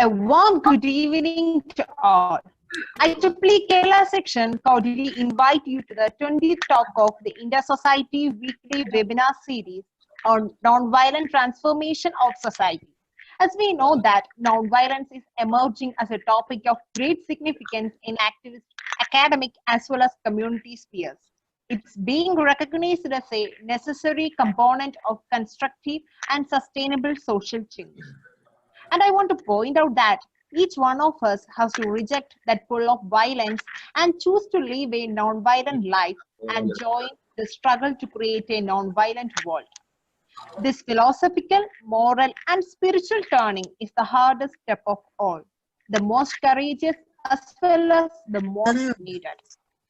A warm good evening to all. IEEE Kerala section cordially invite you to the 20th talk of the Intersociety weekly webinar series on nonviolent transformation of society. As we know that nonviolence is emerging as a topic of great significance in activist, academic as well as community spheres. It's being recognized as a necessary component of constructive and sustainable social change. And I want to point out that each one of us has to reject that pull of violence and choose to live a non-violent life and join the struggle to create a non-violent world. This philosophical, moral, and spiritual turning is the hardest step of all, the most courageous as well as the most needed.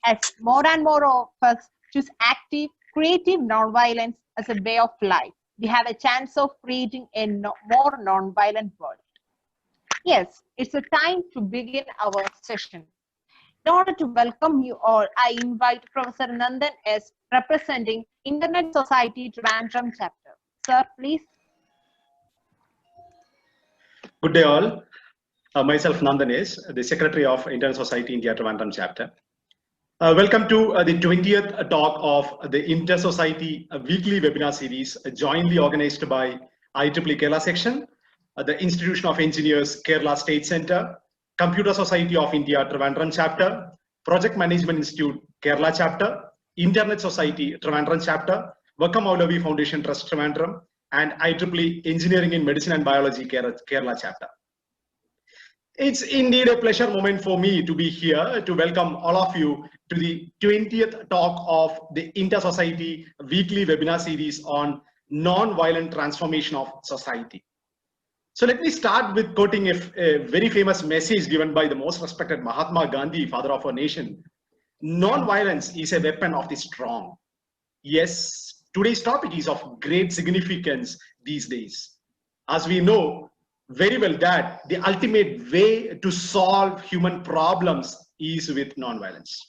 As more and more of us choose active, creative non-violence as a way of life, we have a chance of creating a more non-violent world. Yes, it's a time to begin our session. In order to welcome you all, I invite Professor Nandan S. representing Intersociety Trivandrum Chapter. Sir, please. Good day all. Myself Nandan S., the Secretary of Intersociety India Trivandrum Chapter. Welcome to the 20th talk of the Intersociety weekly webinar series jointly organized by IEEE Kerala section, the Institution of Engineers Kerala State Center, Computer Society of India Trivandrum Chapter, Project Management Institute Kerala Chapter, Internet Society Trivandrum Chapter, Vakkom Moulavi Foundation Trust Trivandrum, and IEEE Engineering in Medicine and Biology Kerala Chapter. It's indeed a pleasure moment for me to be here to welcome all of you to the 20th talk of the Intersociety weekly webinar series on non-violent transformation of society. So let me start with quoting a very famous message given by the most respected Mahatma Gandhi, father of our nation. Non-violence is a weapon of the strong. Yes, today's topic is of great significance these days. As we know very well that the ultimate way to solve human problems is with non-violence.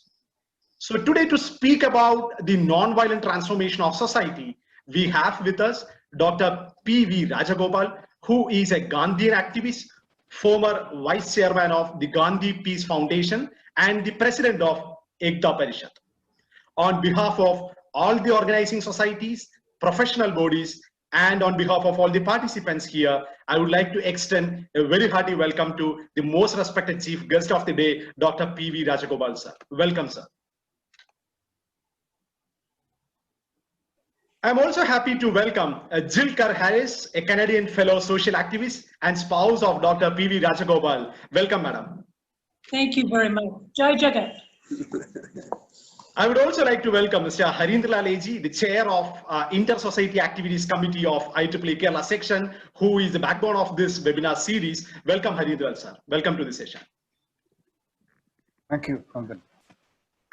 So today, to speak about the non-violent transformation of society, we have with us Dr. P.V.Rajagopal, who is a Gandhian activist, former vice chairman of the Gandhi Peace Foundation, and the president of Ekta Parishad. On behalf of all the organizing societies, professional bodies, and on behalf of all the participants here, I would like to extend a very hearty welcome to the most respected chief guest of the day, Dr. P.V.Rajagopal, sir. Welcome, sir. I'm also happy to welcome Jill Kerr-Harris, a Canadian fellow social activist and spouse of Dr. P.V.Rajagopal. Welcome, madam. Thank you very much. Jai Jagat. I would also like to welcome Mr. Harindra Leji, the chair of Inter-Society Activities Committee of IEEE Kerala section, who is the backbone of this webinar series. Welcome, Harindra, sir. Welcome to the session. Thank you, Nandan.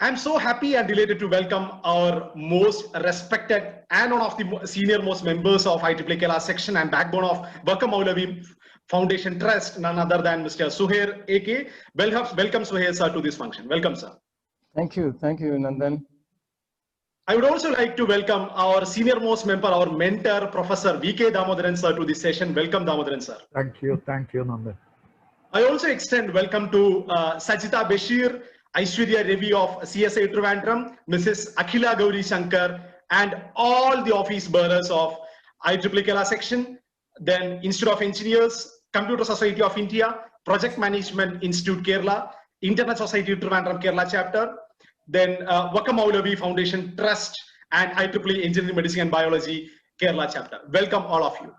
I'm so happy and delighted to welcome our most respected and one of the senior most members of IEEE Kerala section and backbone of Vakkom Moulavi Foundation Trust, none other than Mr. Suhair AK. Welcome, Suhair, sir, to this function. Welcome, sir. Thank you, Nandan. I would also like to welcome our senior most member, our mentor, Professor V.K. Damodaran, sir, to this session. Welcome, Damodaran, sir. Thank you, Nandan. I also extend welcome to Sajita Bashir, Aishwarya Ravi of CSI Trivandrum, Mrs. Akhila Gauri Shankar, and all the office bearers of IEEE Kerala section, then Institute of Engineers, Computer Society of India, Project Management Institute Kerala, Internet Society Trivandrum Kerala Chapter, then Vakkom Moulavi Foundation Trust, and IEEE Engineering, Medicine and Biology Kerala Chapter. Welcome all of you.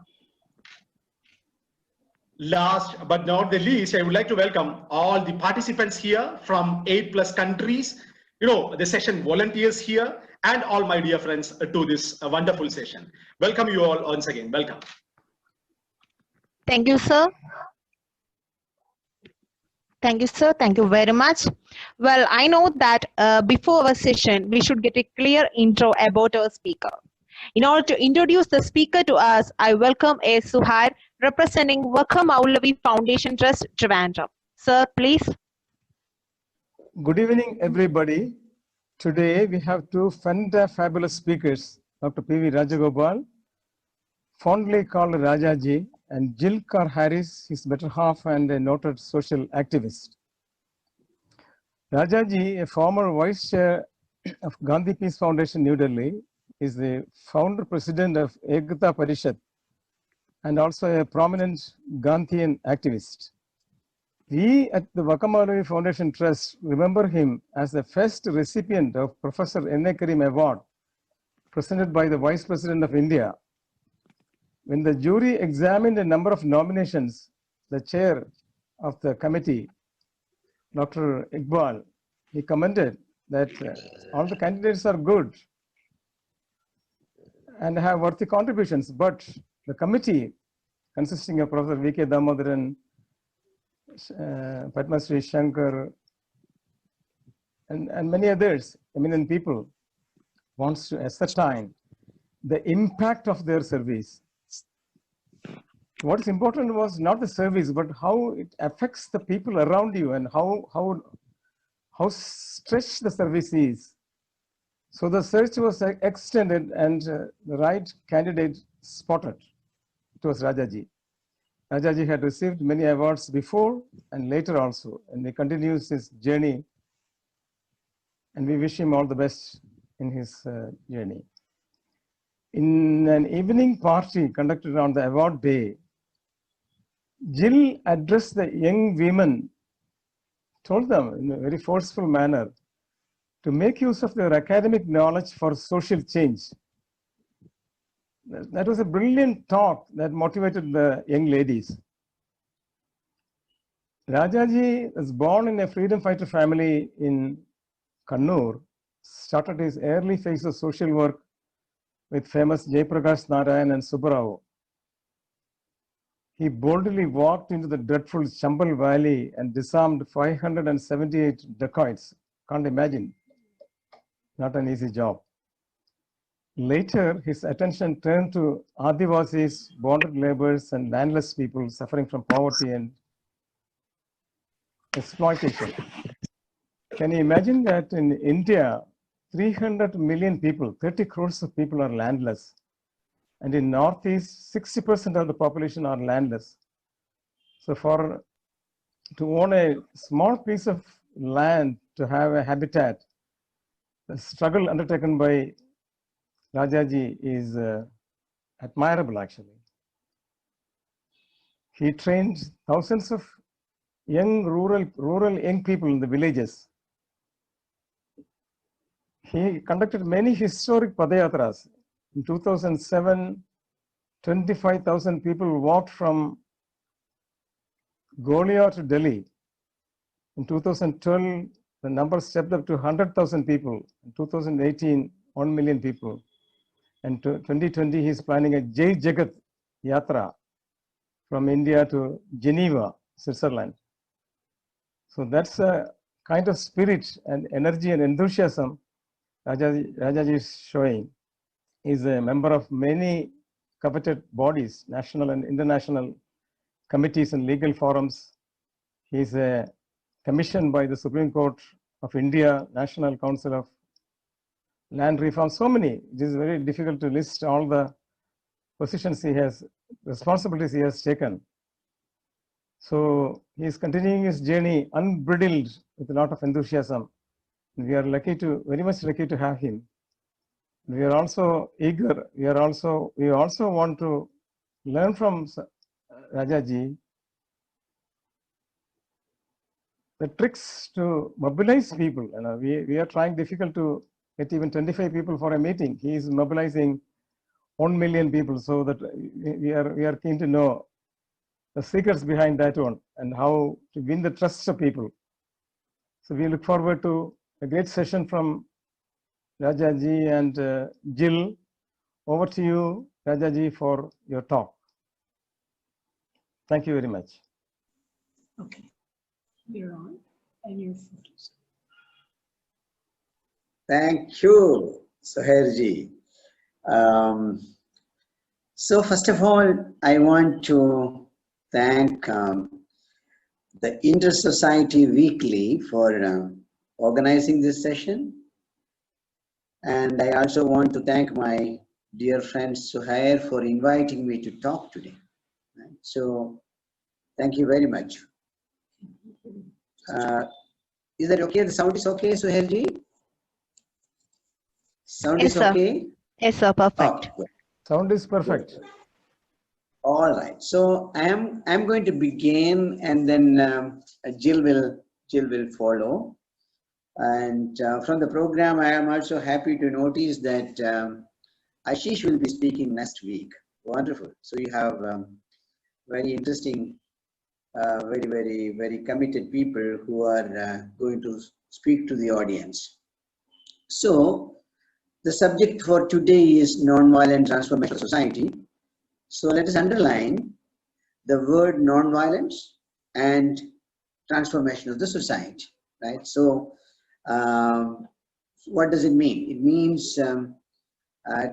Last but not the least, I would like to welcome all the participants here from 8+ countries, the session volunteers here, and all my dear friends to this wonderful session. Welcome you all once again. Welcome. Thank you, sir. Thank you, sir. Thank you very much. Well, I know that before our session, we should get a clear intro about our speaker. In order to introduce the speaker to us, I welcome A. Suhair, representing Vakkom Moulavi Foundation Trust, Trivandrum. Sir, please. Good evening, everybody. Today we have two fabulous speakers, Dr. P.V. Rajagopal, fondly called Rajaji, and Jill Carr Harris, his better half and a noted social activist. Rajaji, a former vice chair of Gandhi Peace Foundation, New Delhi, is the founder president of Ekta Parishad and also a prominent Gandhian activist. We at the Vakkom Foundation Trust remember him as the first recipient of Professor N.A. Karim Award presented by the Vice President of India. When the jury examined a number of nominations, the chair of the committee, Dr. Iqbal, he commented that all the candidates are good and have worthy contributions, but the committee, consisting of Professor V.K. Damodaran, Padma Shri Shankar, and many others, eminent people, wants to ascertain the impact of their service. What is important was not the service, but how it affects the people around you and how stretched the service is. So the search was extended and the right candidate spotted. It was Rajaji. Rajaji had received many awards before and later also, and he continues his journey, and we wish him all the best in his journey. In an evening party conducted on the award day, Jill addressed the young women, told them in a very forceful manner to make use of their academic knowledge for social change. That was a brilliant talk that motivated the young ladies. Rajaji was born in a freedom fighter family in Kannur, started his early phase of social work with famous Jayaprakash, Narayan and Subba Rao. He boldly walked into the dreadful Chambal valley and disarmed 578 dacoits. Can't imagine. Not an easy job. Later, his attention turned to Adivasis, bonded laborers, and landless people suffering from poverty and exploitation. Can you imagine that in India, 300 million people, 30 crores of people are landless. And in Northeast, 60% of the population are landless. So to own a small piece of land to have a habitat, the struggle undertaken by Rajaji is admirable actually. He trained thousands of young rural young people in the villages. He conducted many historic padayatras. In 2007, 25,000 people walked from Golia to Delhi. In 2012, the number stepped up to 100,000 people. In 2018, 1 million people. And 2020, he's planning a Jai Jagat Yatra from India to Geneva, Switzerland. So that's a kind of spirit and energy and enthusiasm Rajaji is showing. He's a member of many coveted bodies, national and international committees and legal forums. He's commissioned by the Supreme Court of India, National Council of Land Reform, so many. It is very difficult to list all the positions he has, responsibilities he has taken. So he is continuing his journey unbridled with a lot of enthusiasm. We are very much lucky to have him. We are also eager. We also want to learn from Rajaji the tricks to mobilize people. We are trying difficult to get even 25 people for a meeting. He is mobilizing 1 million people, so that we are keen to know the secrets behind that one and how to win the trust of people. So we look forward to a great session from Rajaji and Jill. Over to you, Rajaji, for your talk. Thank you very much. Okay, you're on, and your photos. Thank you, Suhairji. So first of all, I want to thank the Intersociety Weekly for organizing this session. And I also want to thank my dear friend Suhair for inviting me to talk today. Right? So thank you very much. Is that okay? The sound is okay, Suhailji? Sound Yes, is sir. okay? Yes, sir. Perfect. Oh, good. Sound is perfect. All right. So I'm going to begin, and then Jill will follow. And from the program, I am also happy to notice that Ashish will be speaking next week. Wonderful. So you have very interesting, very committed people who are going to speak to the audience. So the subject for today is nonviolent transformational society. So let us underline the word nonviolence and transformation of the society, right? So what does it mean? It means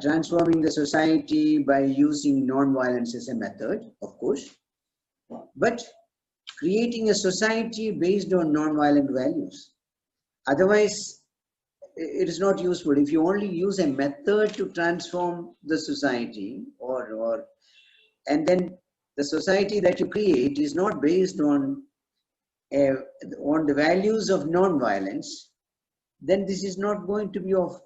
transforming the society by using nonviolence as a method, of course, but creating a society based on nonviolent values. Otherwise, it is not useful. If you only use a method to transform the society, and then the society that you create is not based on the values of nonviolence, then this is not going to be of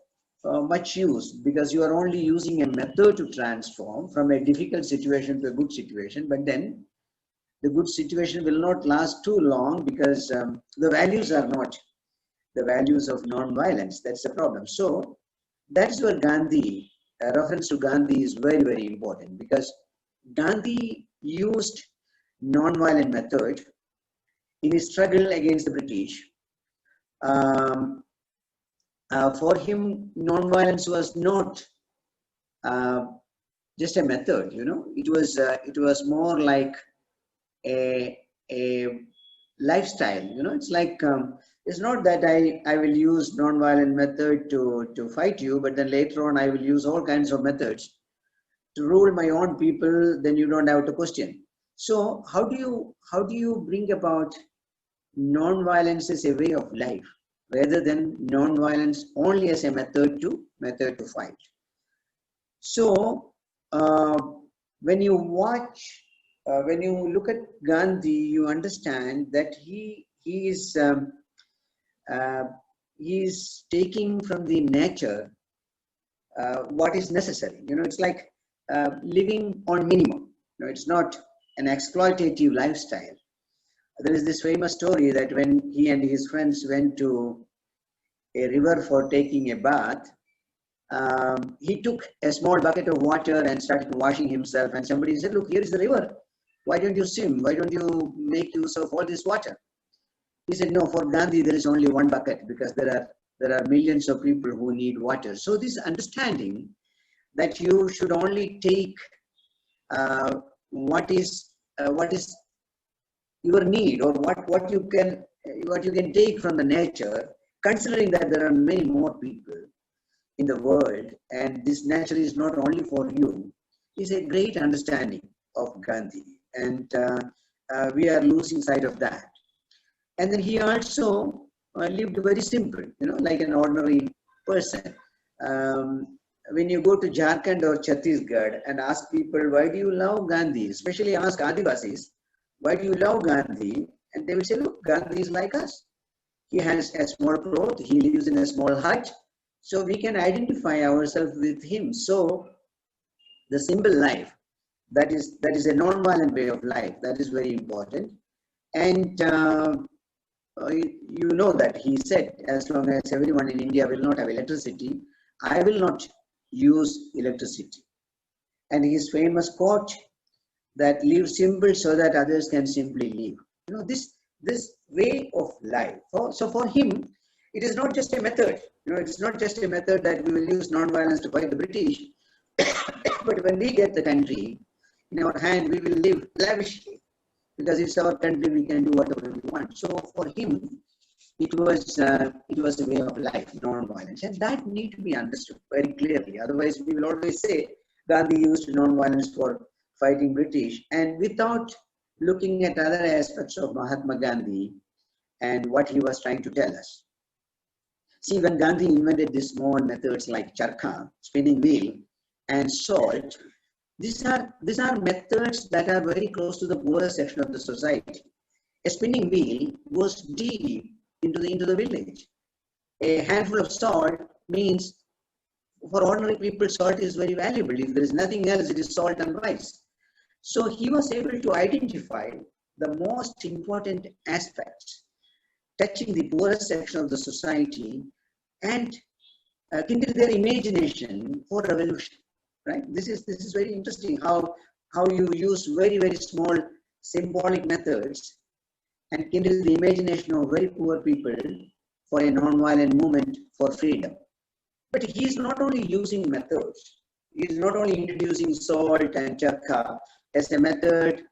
much use, because you are only using a method to transform from a difficult situation to a good situation. But then the good situation will not last too long, because the values are not the values of non-violence. That's the problem. So that's where Gandhi, reference to Gandhi is very important, because Gandhi used non-violent method in his struggle against the British. For him, non-violence was not just a method, you know. It was more like a lifestyle, you know. It's like it's not that I will use non-violent method to fight you, but then later on I will use all kinds of methods to rule my own people. Then you don't have to question. So how do you bring about non-violence as a way of life, rather than non-violence only as a method to fight? So when you look at Gandhi, you understand that he is taking from the nature what is necessary. You know, it's like living on minimum. You know, it's not an exploitative lifestyle. There is this famous story that when he and his friends went to a river for taking a bath, he took a small bucket of water and started washing himself, and somebody said, "Look, here is the river. Why don't you swim? Why don't you make use of all this water?" He said, "No, for Gandhi there is only one bucket, because there are millions of people who need water." So this understanding that you should only take what is your need, or what you can take from the nature, considering that there are many more people in the world, and this nature is not only for you, is a great understanding of Gandhi, and we are losing sight of that. And then he also lived very simple, you know, like an ordinary person. When you go to Jharkhand or Chhattisgarh and ask people, why do you love Gandhi? Especially ask Adivasis, why do you love Gandhi? And they will say, look, Gandhi is like us. He has a small cloth, he lives in a small hut, so we can identify ourselves with him. So the simple life, that is a non-violent way of life, that is very important. And you know that he said, as long as everyone in India will not have electricity, I will not use electricity. And his famous quote, that live simple so that others can simply live. You know, this way of life. So for him, it is not just a method. You know, it's not just a method that we will use non-violence to fight the British. But when we get the country in our hand, we will live lavishly, because it's our country, we can do whatever we want. So for him, it was a way of life, non-violence, and that need to be understood very clearly. Otherwise, we will always say Gandhi used non-violence for fighting British, and without looking at other aspects of Mahatma Gandhi and what he was trying to tell us. See, when Gandhi invented these small methods like charkha, spinning wheel, and salt, These are methods that are very close to the poorer section of the society. A spinning wheel goes deep into the village. A handful of salt means for ordinary people, salt is very valuable. If there is nothing else, it is salt and rice. So he was able to identify the most important aspects touching the poorest section of the society and kindle their imagination for revolution. Right? This is very interesting how you use very small symbolic methods and kindle the imagination of very poor people for a non-violent movement for freedom. But he is not only using methods, he is not only introducing salt and chakka as a method,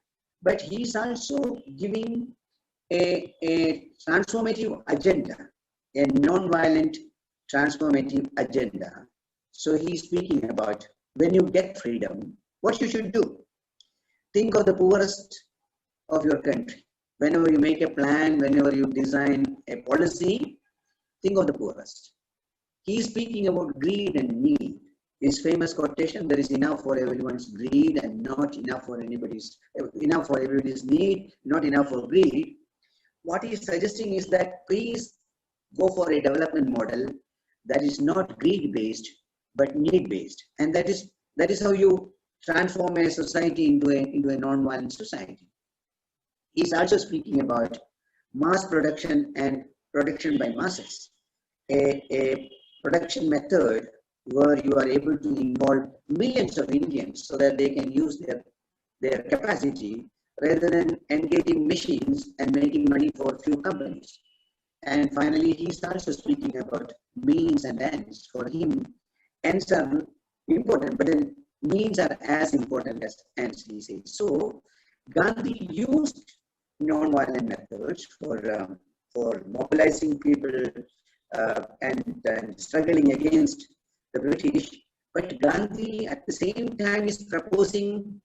but he is also giving a transformative agenda, a non-violent transformative agenda. So he is speaking about when you get freedom, what you should do. Think of the poorest of your country. Whenever you make a plan, whenever you design a policy, think of the poorest. He is speaking about greed and need. His famous quotation, there is enough for everyone's greed and not enough for everybody's need, not enough for greed. What he is suggesting is that please go for a development model that is not greed-based, but need-based. And that is how you transform a society into a non-violent society. He's also speaking about mass production and production by masses. A production method where you are able to involve millions of Indians so that they can use their capacity rather than engaging machines and making money for few companies. And finally, he's also speaking about means and ends. For him, ends are important, but then means are as important as ends, he says. So Gandhi used non-violent methods for mobilizing people and struggling against the British. But Gandhi at the same time is proposing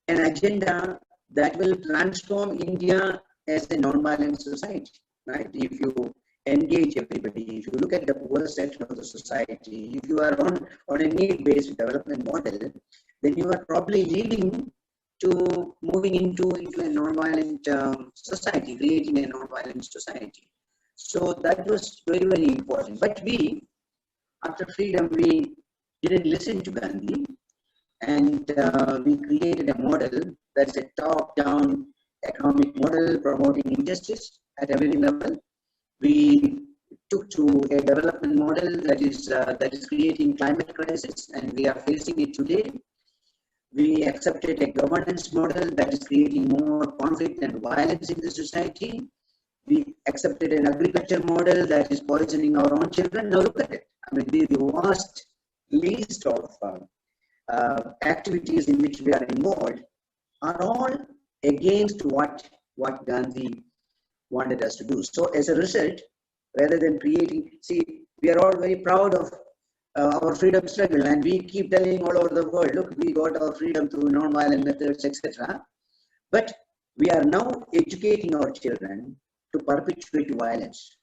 an agenda that will transform India as a non-violent society. Right? If you engage everybody, if you look at the poor section of the society, if you are on a need-based development model, then you are probably leading to moving into a non-violent society, creating a non-violent society. So that was very important. But we, after freedom, we didn't listen to Gandhi, and we created a model that is a top-down economic model promoting injustice at every level. We took to a development model that is creating climate crisis, and we are facing it today. We accepted a governance model that is creating more conflict and violence in the society. We accepted an agriculture model that is poisoning our own children. Now look at it. I mean, the vast list of activities in which we are involved are all against what Gandhi wanted us to do. So as a result, rather than creating, see, we are all very proud of our freedom struggle, and we keep telling all over the world, look, we got our freedom through non-violent methods, etc. But we are now educating our children to perpetuate violence.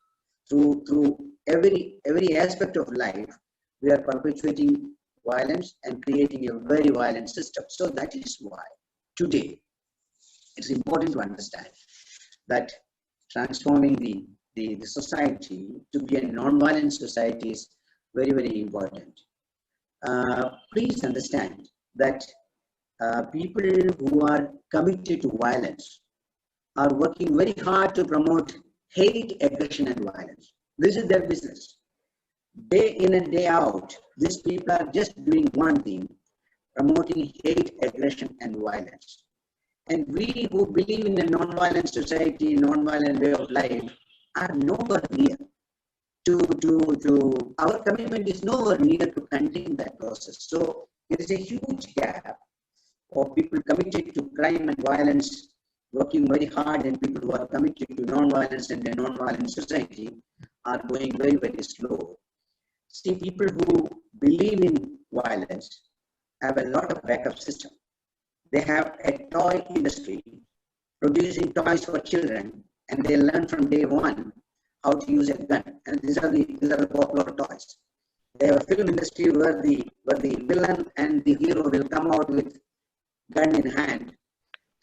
Through every aspect of life, we are perpetuating violence and creating a very violent system. So that is why today it's important to understand that transforming the society to be a non-violent society is very important. Please understand that people who are committed to violence are working very hard to promote hate, aggression, and violence. This is their business. Day in and day out, these people are just doing one thing, promoting hate, aggression, and violence. And we who believe in a non-violent society, non-violent way of life, are nowhere near to our commitment is nowhere near to contain that process. So there is a huge gap of people committed to crime and violence, working very hard, and people who are committed to non-violence and a non-violent society are going very slow. See, people who believe in violence have a lot of backup system. They have a toy industry producing toys for children, and they learn from day one how to use a gun. And these are the popular toys. They have a film industry where the villain and the hero will come out with gun in hand,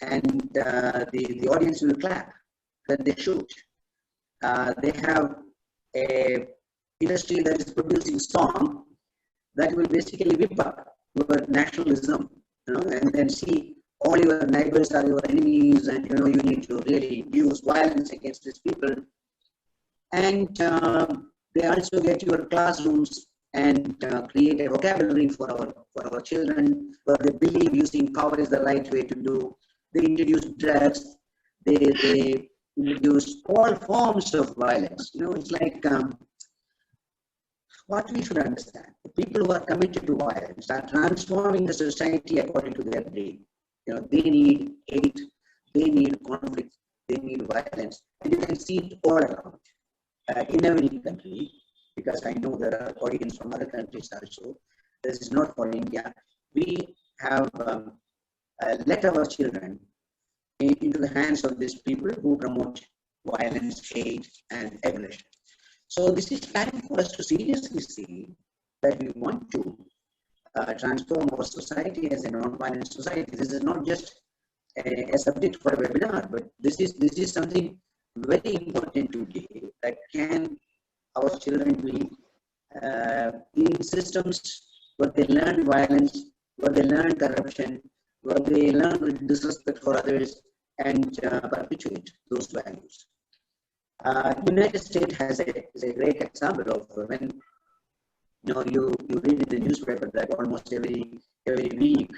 and the audience will clap when they shoot. They have a industry that is producing song that will basically whip up your nationalism, and then see all your neighbors are your enemies, and you need to really use violence against these people. And they also get your classrooms and create a vocabulary for our children, where they believe using power is the right way to do. They introduce drugs. They introduce all forms of violence. It's like what we should understand. The people who are committed to violence are transforming the society according to their dream. They need hate, they need conflict, they need violence, and you can see it all around in every country. Because I know there are audience from other countries also. This is not for India. We have let our children into the hands of these people who promote violence, hate, and aggression. So this is time for us to seriously see that we want to transform our society as a non-violent society. This is not just a subject for a webinar, but this is something very important today that can our children be in systems where they learn violence, where they learn corruption, where they learn disrespect for others, and perpetuate those values. United States is a great example of when you read in the newspaper that almost every week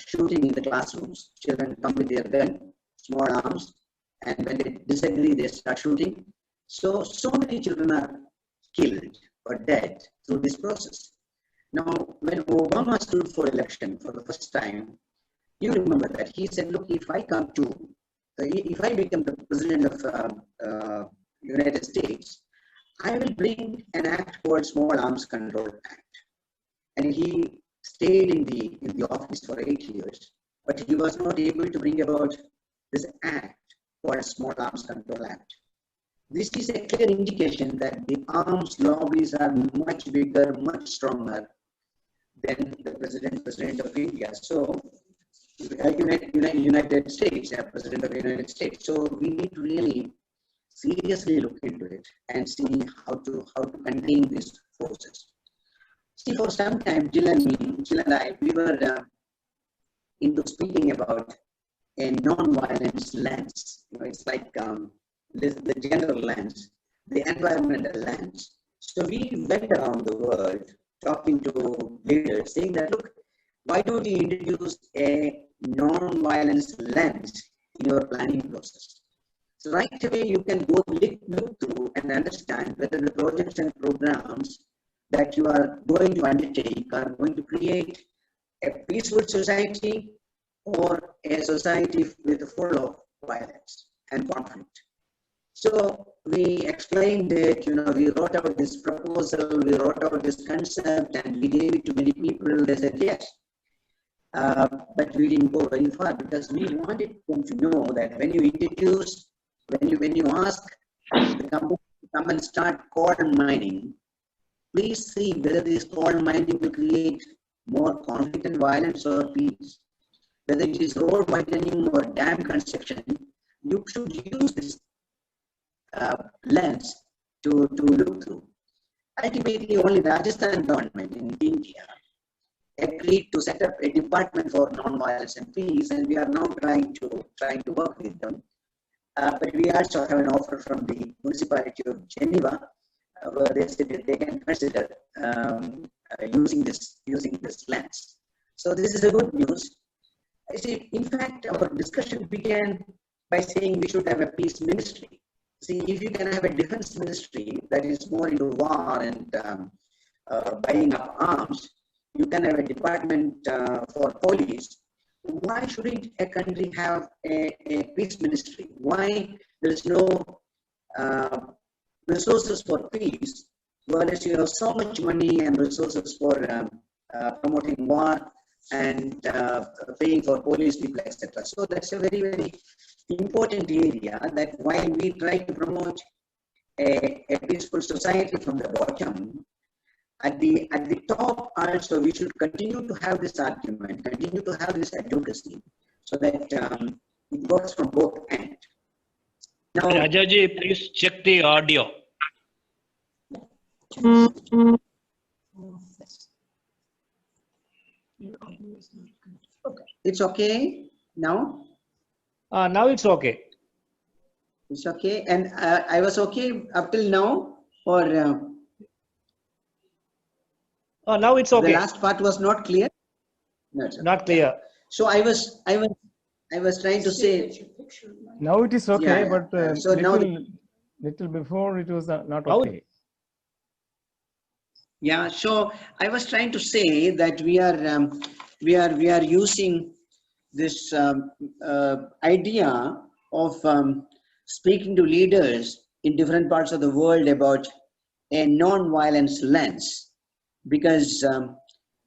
shooting in the classrooms. Children come with their gun, small arms, and when they disagree, they start shooting. So many children are killed or dead through this process. Now, when Obama stood for election for the first time, you remember that he said, "Look, if I become the president of United States, I will bring an act called Small Arms Control Act." And he stayed in the office for 8 years, but he was not able to bring about this act called Small Arms Control Act. This is a clear indication that the arms lobbies are much bigger, much stronger than the president of India. So, United States, President of the United States. So we need to really seriously look into it and see how to contain these forces. See, for some time, Jill and I, we were into speaking about a non-violence lens. It's like the general lens, the environmental lens. So we went around the world talking to leaders, saying that, look, why don't you introduce a non-violence lens in your planning process? So right away you can go look through and understand whether the projects and programs that you are going to undertake are going to create a peaceful society or a society with full of violence and conflict. So we explained it, we wrote out this proposal, we wrote out this concept, and we gave it to many people. They said yes. But we didn't go very far because we wanted them to know that when you introduce, when you ask the company to come and start coal mining, please see whether this coal mining will create more conflict and violence or peace. Whether it is road widening or dam construction, you should use this lens to look through. Ultimately, only Rajasthan government in India agreed to set up a department for non-violence and peace, and we are now trying to work with them. But we also have an offer from the municipality of Geneva, where they said that they can consider using this lens. So this is a good news. I see, in fact, our discussion began by saying we should have a peace ministry. See, if you can have a defense ministry that is more into war and buying up arms, you can have a department for police. Why shouldn't a country have a peace ministry? Why there's no resources for peace, whereas you have so much money and resources for promoting war and paying for police people, etc. So that's a very, very important area that while we try to promote a peaceful society from the bottom, at the top also, we should continue to have this argument, continue to have this advocacy, so that it works from both ends. Now, Rajaji, please check the audio. Your audio is not good. Okay. it's okay now. Now it's okay. It's okay, and I was okay up till now, or Now it's the okay. last part was not clear. No, it's okay. Not clear. So I was trying to Say that say, your picture might- Now it is okay, Yeah, but so now little before it was not How- okay. yeah. So I was trying to say that we are using this idea of speaking to leaders in different parts of the world about a non-violence lens, because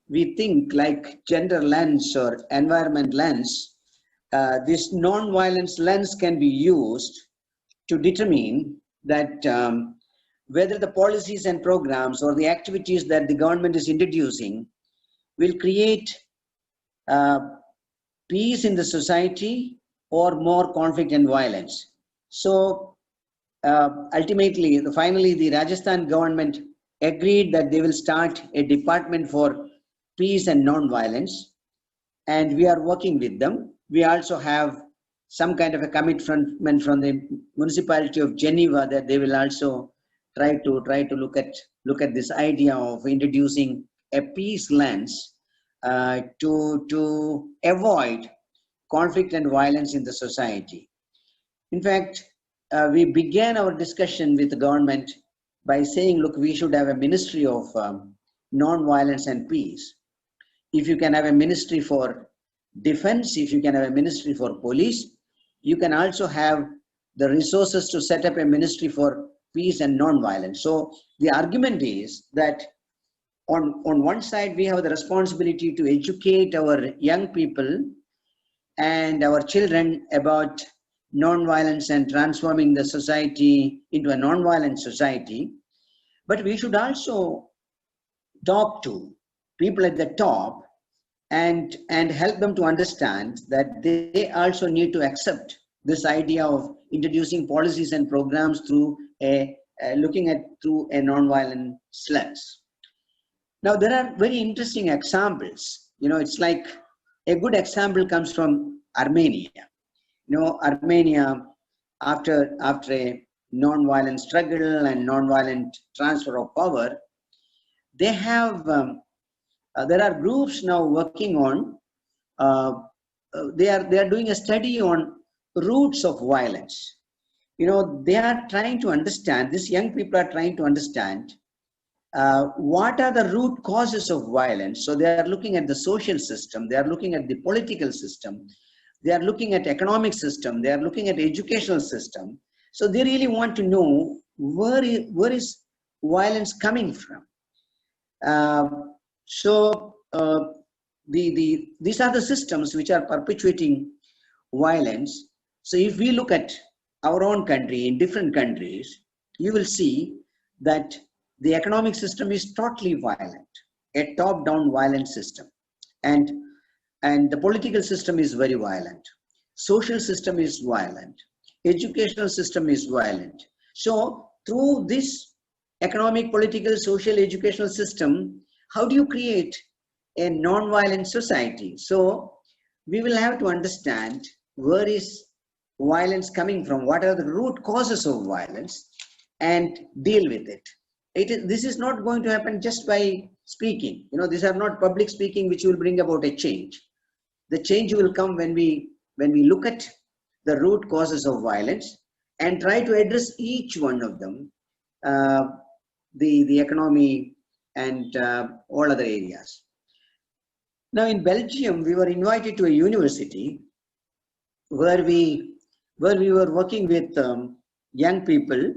we think like gender lens or environment lens, this non-violence lens can be used to determine that whether the policies and programs or the activities that the government is introducing will create peace in the society or more conflict and violence. So ultimately, finally, the Rajasthan government agreed that they will start a department for peace and non-violence, and we are working with them. We also have some kind of a commitment from the municipality of Geneva that they will also try to look at this idea of introducing a peace lens to avoid conflict and violence in the society. In fact, we began our discussion with the government by saying, look, we should have a ministry of non-violence and peace. If you can have a ministry for defense, if you can have a ministry for police, you can also have the resources to set up a ministry for peace and non-violence. So the argument is that on one side, we have the responsibility to educate our young people and our children about non-violence and transforming the society into a non-violent society. But we should also talk to people at the top and help them to understand that they also need to accept this idea of introducing policies and programs through looking at through a non-violent lens. Now, there are very interesting examples. You know, it's like a good example comes from Armenia. You know, Armenia, after a non-violent struggle and non-violent transfer of power, they have, there are groups now working on, they are doing a study on roots of violence. You know, they are trying to understand, these young people are trying to understand what are the root causes of violence. So they are looking at the social system, they are looking at the political system, they are looking at economic system, they are looking at educational system. So they really want to know where is violence coming from. These are the systems which are perpetuating violence. So if we look at our own country, in different countries, you will see that the economic system is totally violent, a top-down violent system. And the political system is very violent. Social system is violent. Educational system is violent. So through this economic, political, social, educational system, how do you create a non-violent society? So we will have to understand where is violence coming from, what are the root causes of violence, and deal with it. This is not going to happen just by speaking. You know, these are not public speaking which will bring about a change. The change will come when we look at the root causes of violence and try to address each one of them, the economy and all other areas. Now in Belgium, we were invited to a university where we were working with young people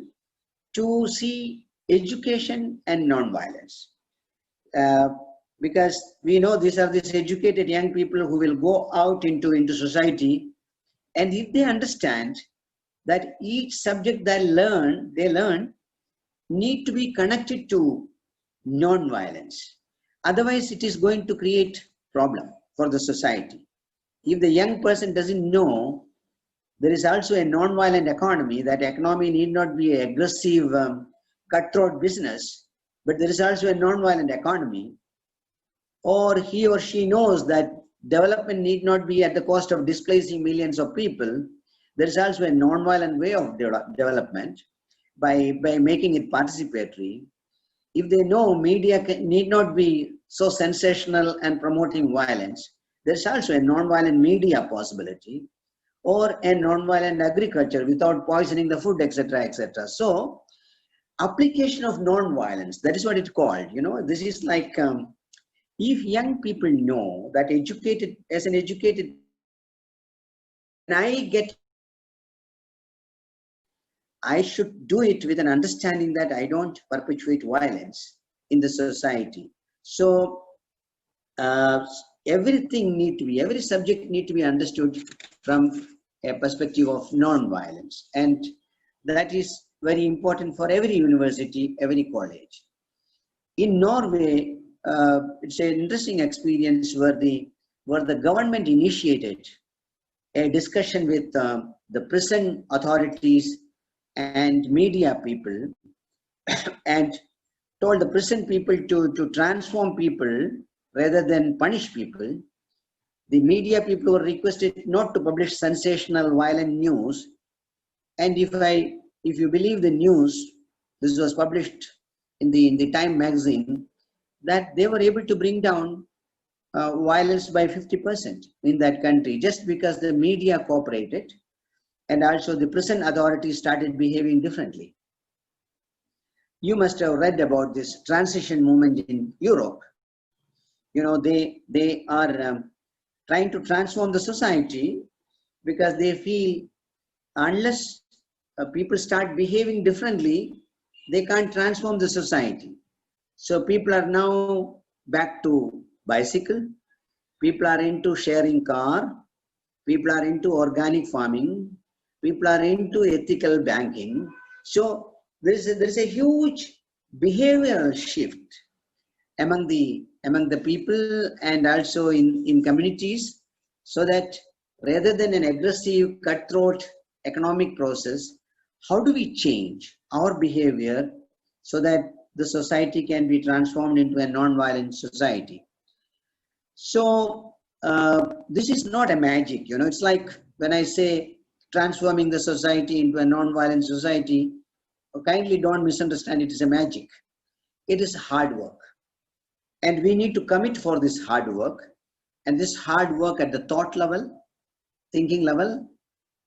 to see education and non-violence. Because we know these are these educated young people who will go out into society, and if they understand that each subject they learn need to be connected to non-violence. Otherwise, it is going to create problem for the society. If the young person doesn't know, there is also a non-violent economy. That economy need not be an aggressive, cutthroat business, but there is also a non-violent economy. Or he or she knows that development need not be at the cost of displacing millions of people. There is also a non-violent way of development by making it participatory. If they know media need not be so sensational and promoting violence, there's also a non-violent media possibility, or a non-violent agriculture without poisoning the food, etc., etc. So, application of non-violence, that is what it's called. You know, this is like, if young people know that as an educated, I should do it with an understanding that I don't perpetuate violence in the society. So, every subject need to be understood from a perspective of non-violence, and that is very important for every university, every college. In Norway, it's an interesting experience where the government initiated a discussion with the prison authorities and media people, and told the prison people to transform people rather than punish people. The media people were requested not to publish sensational, violent news. And if you believe the news, this was published in the Time magazine, that they were able to bring down violence by 50% in that country, just because the media cooperated, and also the prison authorities started behaving differently. You must have read about this transition movement in Europe. You know, they are trying to transform the society because they feel unless people start behaving differently, they can't transform the society. So people are now back to bicycle, people are into sharing car, people are into organic farming, people are into ethical banking. So there is a huge behavioral shift among the people and also in communities, so that rather than an aggressive, cutthroat economic process, how do we change our behavior so that the society can be transformed into a non-violent society? So this is not a magic, you know. It's like when I say transforming the society into a non-violent society, kindly don't misunderstand it as a magic. It is hard work. And we need to commit for this hard work, and this hard work at the thought level, thinking level,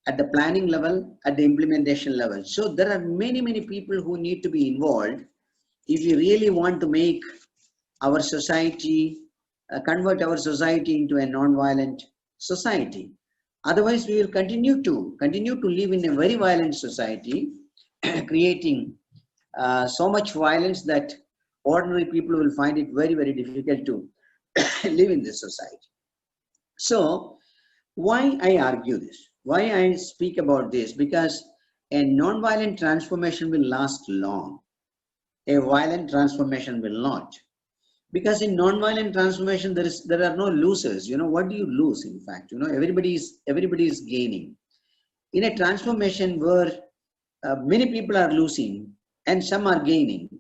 at the planning level, at the implementation level. So there are many, many people who need to be involved if we really want to make our society, convert our society into a non-violent society. Otherwise, we will continue to live in a very violent society, creating so much violence that ordinary people will find it very, very difficult to live in this society. So, why I argue this? Why I speak about this? Because a non-violent transformation will last long. A violent transformation will not. Because in non-violent transformation, there are no losers. You know, what do you lose? In fact, you know, everybody is gaining. In a transformation where many people are losing and some are gaining,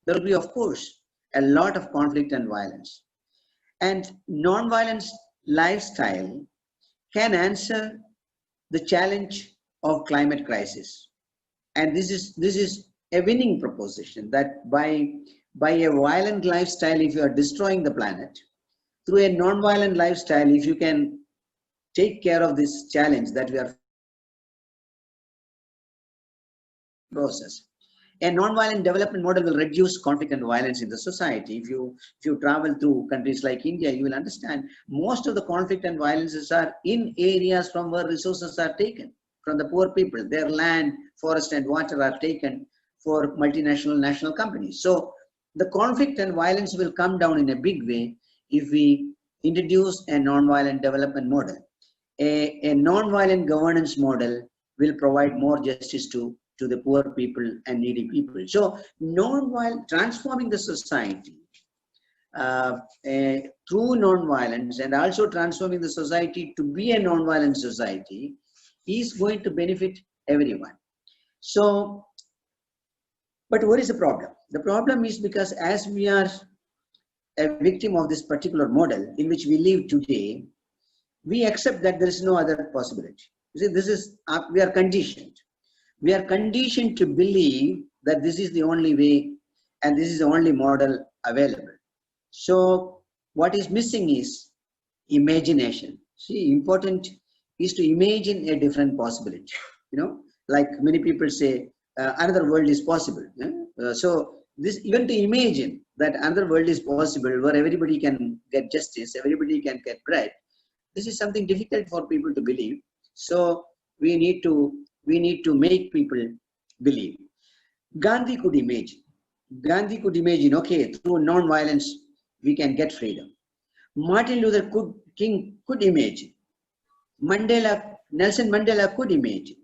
there will be, of course, a lot of conflict and violence. And non-violence lifestyle can answer the challenge of climate crisis. And this is a winning proposition, that by a violent lifestyle, if you are destroying the planet, through a non-violent lifestyle, if you can take care of this challenge that we are process. A non-violent development model will reduce conflict and violence in the society. If you travel through countries like India, you will understand most of the conflict and violences are in areas from where resources are taken from the poor people. Their land, forest and water are taken for multinational, national companies. So the conflict and violence will come down in a big way if we introduce a non-violent development model. A non-violent governance model will provide more justice to to the poor people and needy people. So transforming the society through non-violence and also transforming the society to be a non-violent society is going to benefit everyone. So, but what is the problem? The problem is because as we are a victim of this particular model in which we live today, we accept that there is no other possibility. You see, we are conditioned. We are conditioned to believe that this is the only way and this is the only model available. So what is missing is imagination. See, important is to imagine a different possibility. You know, like many people say, another world is possible. So this, even to imagine that another world is possible where everybody can get justice, everybody can get bread, this is something difficult for people to believe. So we need to make people believe. Gandhi could imagine. Gandhi could imagine, okay, through non-violence we can get freedom. Martin Luther King could imagine. Nelson Mandela could imagine.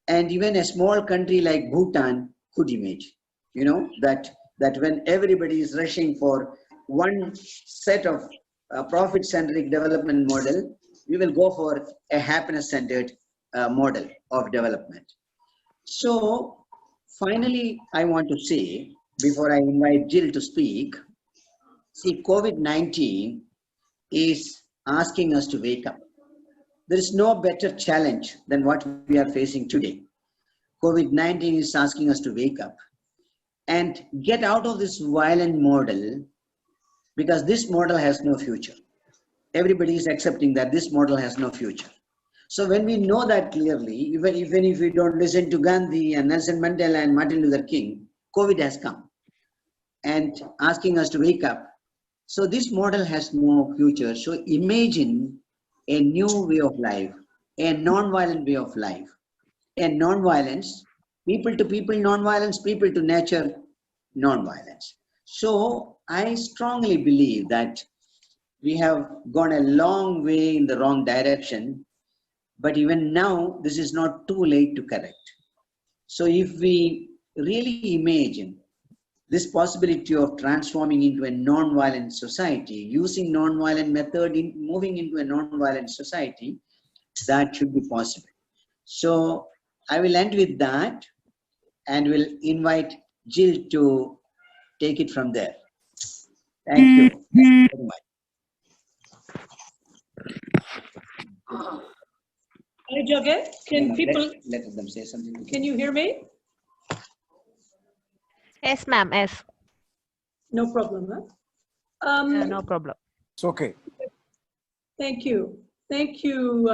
And even a small country like Bhutan could imagine. You know, that when everybody is rushing for one set of profit-centric development model, we will go for a happiness-centered model of development. So finally, I want to say, before I invite Jill to speak, see, COVID-19 is asking us to wake up. There is no better challenge than what we are facing today. COVID-19 is asking us to wake up and get out of this violent model, because this model has no future. Everybody is accepting that this model has no future. So when we know that clearly, even if we don't listen to Gandhi and Nelson Mandela and Martin Luther King, COVID has come and asking us to wake up. So this model has no future. So imagine a new way of life, a non-violent way of life, and non-violence, people to people non-violence, people to nature non-violence. So I strongly believe that we have gone a long way in the wrong direction, but even now, this is not too late to correct. So if we really imagine this possibility of transforming into a non-violent society, using non-violent method in moving into a non-violent society, that should be possible. So I will end with that and will invite Jill to take it from there. Thank you. Thank you very much. Hi, Jagat. Can people, Let them say something. can you hear me? Yes, ma'am. Yes. No problem, huh? No problem. It's okay. Thank you. Thank you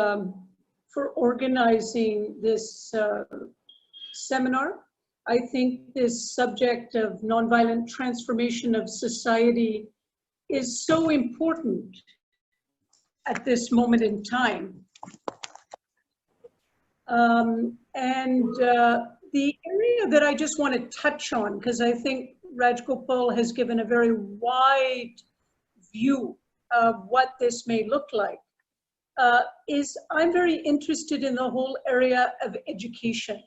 for organizing this seminar. I think this subject of nonviolent transformation of society is so important at this moment in time. The area that I just want to touch on, because I think Rajagopal has given a very wide view of what this may look like, is I'm very interested in the whole area of education.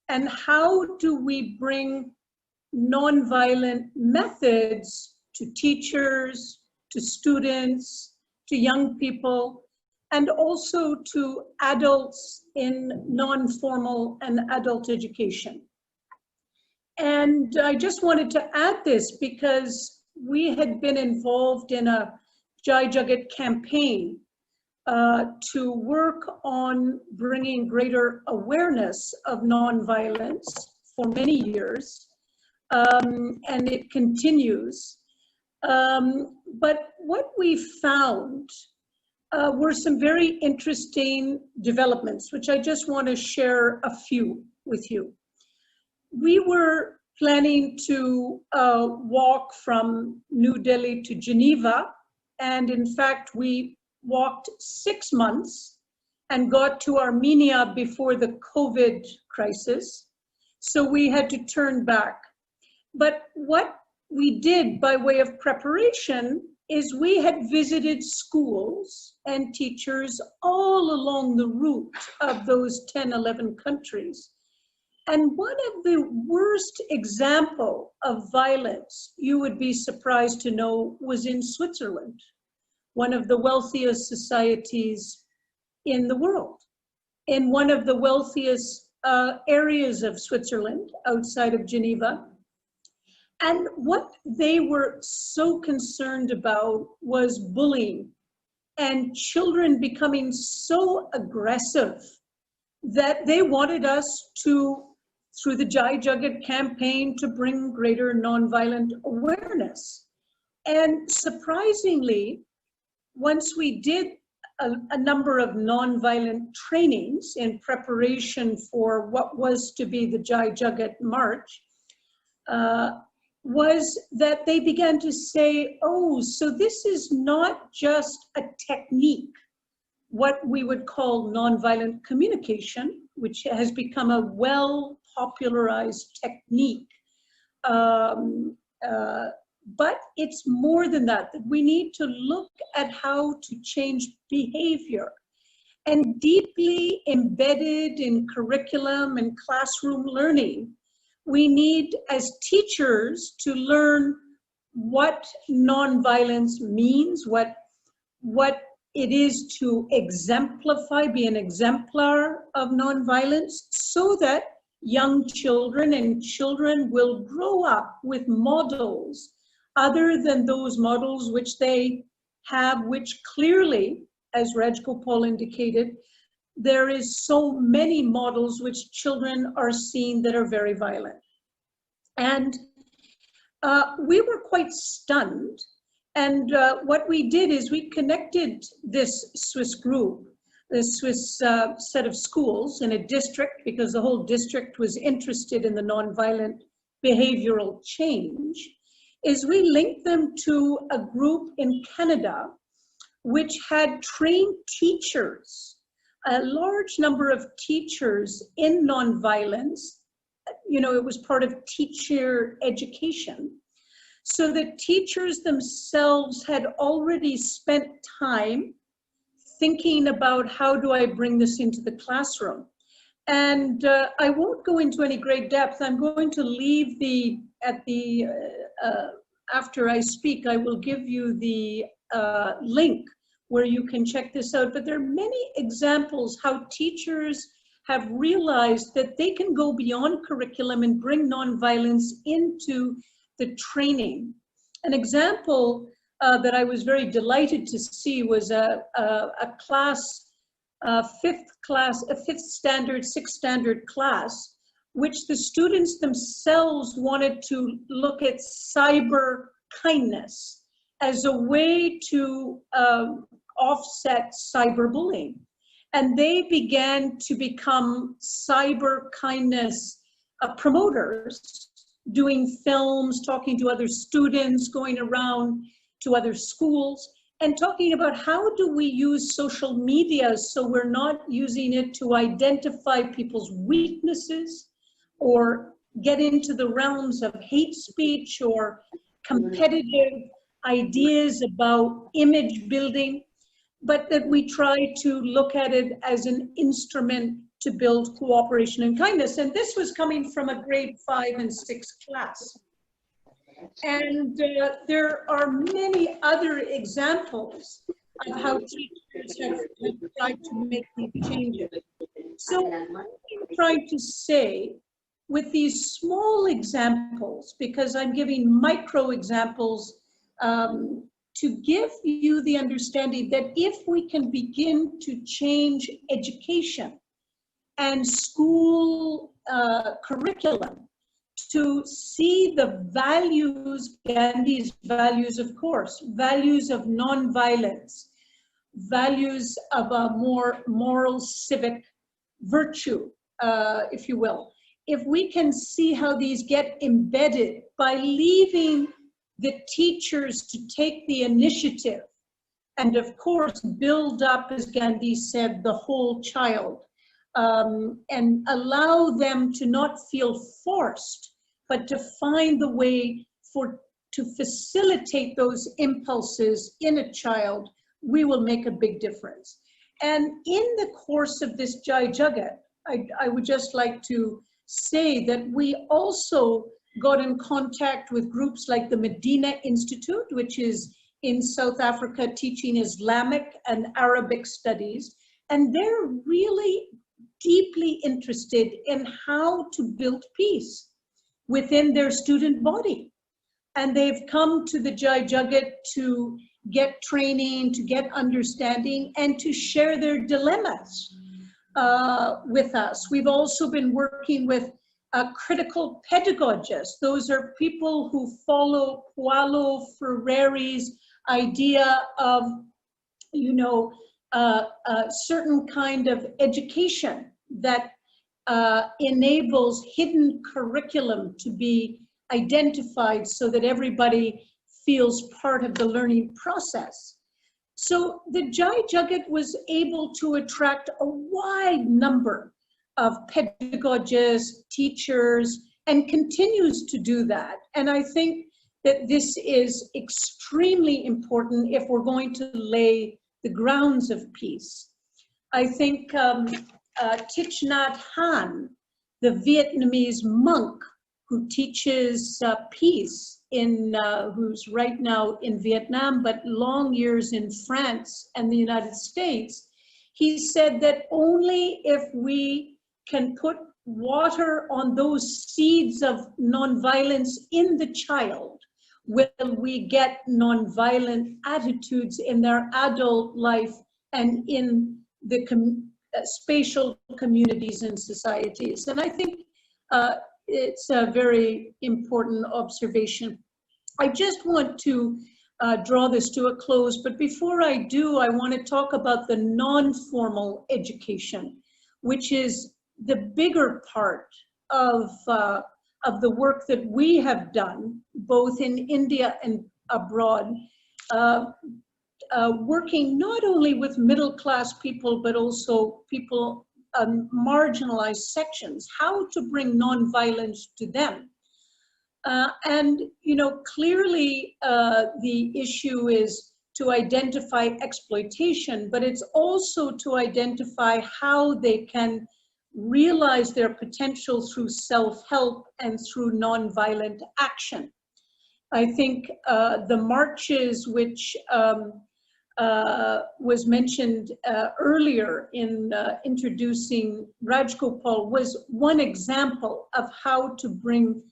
And how do we bring nonviolent methods to teachers, to students, to young people, and also to adults in non-formal and adult education. And I just wanted to add this because we had been involved in a Jai Jagat campaign to work on bringing greater awareness of nonviolence for many years, and it continues. But what we found were some very interesting developments, which I just want to share a few with you. We were planning to walk from New Delhi to Geneva, and in fact, we walked 6 months and got to Armenia before the COVID crisis. So we had to turn back. But what we did by way of preparation is we had visited schools and teachers all along the route of those 10, 11 countries. And one of the worst example of violence, you would be surprised to know, was in Switzerland, one of the wealthiest societies in the world, in one of the wealthiest areas of Switzerland, outside of Geneva. And what they were so concerned about was bullying and children becoming so aggressive that they wanted us to, through the Jai Jagat campaign, to bring greater nonviolent awareness. And surprisingly, once we did a number of nonviolent trainings in preparation for what was to be the Jai Jagat March, was that they began to say, oh, so this is not just a technique, what we would call nonviolent communication, which has become a well-popularized technique. But it's more than that, that we need to look at how to change behavior. And deeply embedded in curriculum and classroom learning, we need, as teachers, to learn what nonviolence means, what it is to exemplify, be an exemplar of nonviolence, so that young children and children will grow up with models other than those models which they have, which clearly, as Rajagopal indicated, there is so many models which children are seeing that are very violent. And we were quite stunned. And what we did is we connected this Swiss group, this Swiss set of schools in a district, because the whole district was interested in the nonviolent behavioral change, is we linked them to a group in Canada which had trained teachers, a large number of teachers in nonviolence. You know, it was part of teacher education. So the teachers themselves had already spent time thinking about how do I bring this into the classroom. And I won't go into any great depth. I'm going to leave after I speak, I will give you the link where you can check this out. But there are many examples how teachers have realized that they can go beyond curriculum and bring nonviolence into the training. An example that I was very delighted to see was a class, fifth standard, sixth standard class, which the students themselves wanted to look at cyber kindness as a way to offset cyberbullying. And they began to become cyber kindness promoters, doing films, talking to other students, going around to other schools, and talking about how do we use social media so we're not using it to identify people's weaknesses or get into the realms of hate speech or competitive ideas about image building, but that we try to look at it as an instrument to build cooperation and kindness. And this was coming from a grade 5 and 6 class. And there are many other examples of how teachers have tried to make these changes. So what I'm trying to say with these small examples, because I'm giving micro examples to give you the understanding that if we can begin to change education and school curriculum to see the values, Gandhi's values, of course, values of nonviolence, values of a more moral civic virtue, if you will. If we can see how these get embedded by leaving the teachers to take the initiative and, of course, build up, as Gandhi said, the whole child, and allow them to not feel forced, but to find the way to facilitate those impulses in a child, we will make a big difference. And in the course of this Jai Jagat, I would just like to say that we also got in contact with groups like the Medina Institute, which is in South Africa teaching Islamic and Arabic studies. And they're really deeply interested in how to build peace within their student body. And they've come to the Jai Jagat to get training, to get understanding, and to share their dilemmas with us. We've also been working with critical pedagogists. Those are people who follow Paulo Freire's idea of, a certain kind of education that enables hidden curriculum to be identified so that everybody feels part of the learning process. So the Jai Jagat was able to attract a wide number of pedagogists, teachers, and continues to do that. And I think that this is extremely important if we're going to lay the grounds of peace. I think Thich Nhat Hanh, the Vietnamese monk who teaches peace who's right now in Vietnam, but long years in France and the United States, he said that only if we can put water on those seeds of nonviolence in the child will we get nonviolent attitudes in their adult life and in the spatial communities and societies. And I think it's a very important observation. I just want to draw this to a close, but before I do, I want to talk about the non-formal education, which is the bigger part of the work that we have done, both in India and abroad, working not only with middle-class people, but also people, marginalized sections, how to bring nonviolence to them. And, clearly the issue is to identify exploitation, but it's also to identify how they can realize their potential through self-help and through nonviolent action. I think the marches, which was mentioned earlier in introducing Rajagopal, was one example of how to bring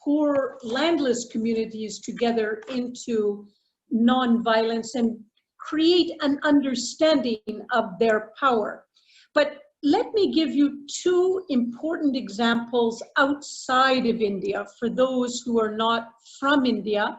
poor landless communities together into nonviolence and create an understanding of their power. But let me give you two important examples outside of India for those who are not from India.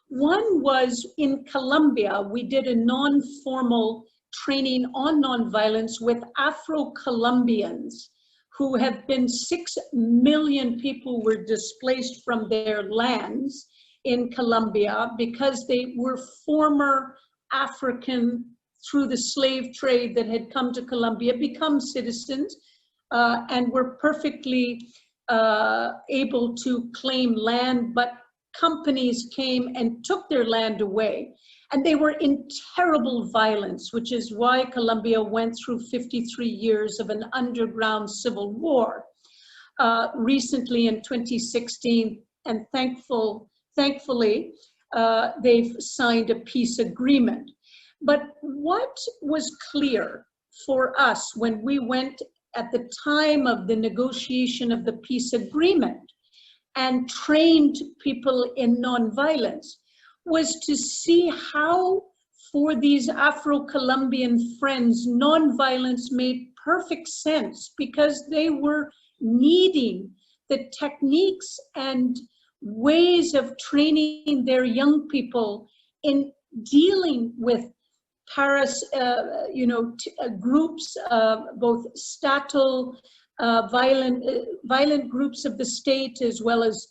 One was in Colombia. We did a non-formal training on nonviolence with Afro-Colombians who have been 6 million people were displaced from their lands in Colombia because they were former African through the slave trade that had come to Colombia, become citizens, and were perfectly able to claim land, but companies came and took their land away. And they were in terrible violence, which is why Colombia went through 53 years of an underground civil war. Recently in 2016, and thankfully, they've signed a peace agreement. But what was clear for us when we went at the time of the negotiation of the peace agreement and trained people in nonviolence was to see how, for these Afro-Colombian friends, nonviolence made perfect sense because they were needing the techniques and ways of training their young people in dealing with groups, both statal, violent groups of the state, as well as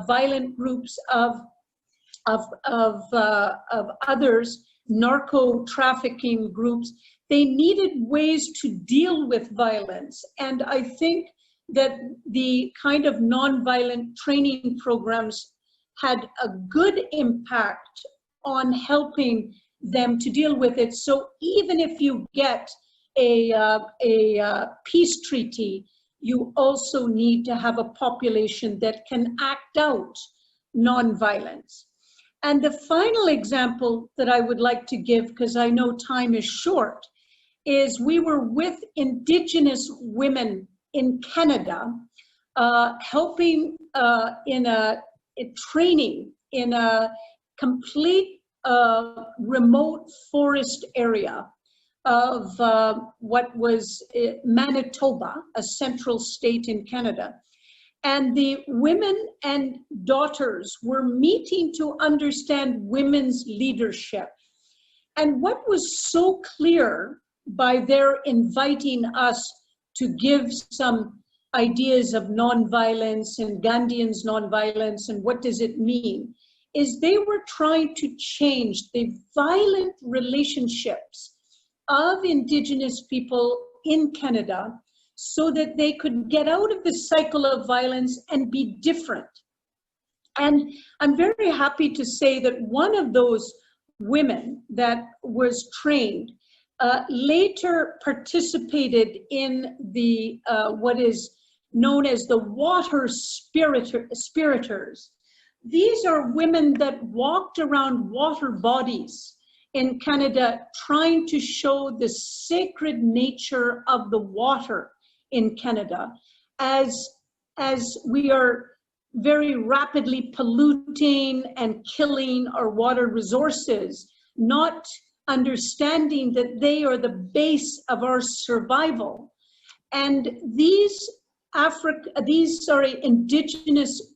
violent groups of others, narco trafficking groups. They needed ways to deal with violence. And I think that the kind of nonviolent training programs had a good impact on helping them to deal with it. So even if you get a peace treaty you also need to have a population that can act out nonviolence. And the final example that I would like to give, because I know time is short, is we were with Indigenous women in Canada, helping in a training in a complete remote forest area of what was Manitoba, a central state in Canada. And the women and daughters were meeting to understand women's leadership. And what was so clear by their inviting us to give some ideas of nonviolence and Gandhian's nonviolence and what does it mean, is they were trying to change the violent relationships of Indigenous people in Canada so that they could get out of the cycle of violence and be different. And I'm very happy to say that one of those women that was trained later participated in the what is known as the water spiriters. These are women that walked around water bodies in Canada trying to show the sacred nature of the water in Canada as we are very rapidly polluting and killing our water resources, not understanding that they are the base of our survival. And these indigenous,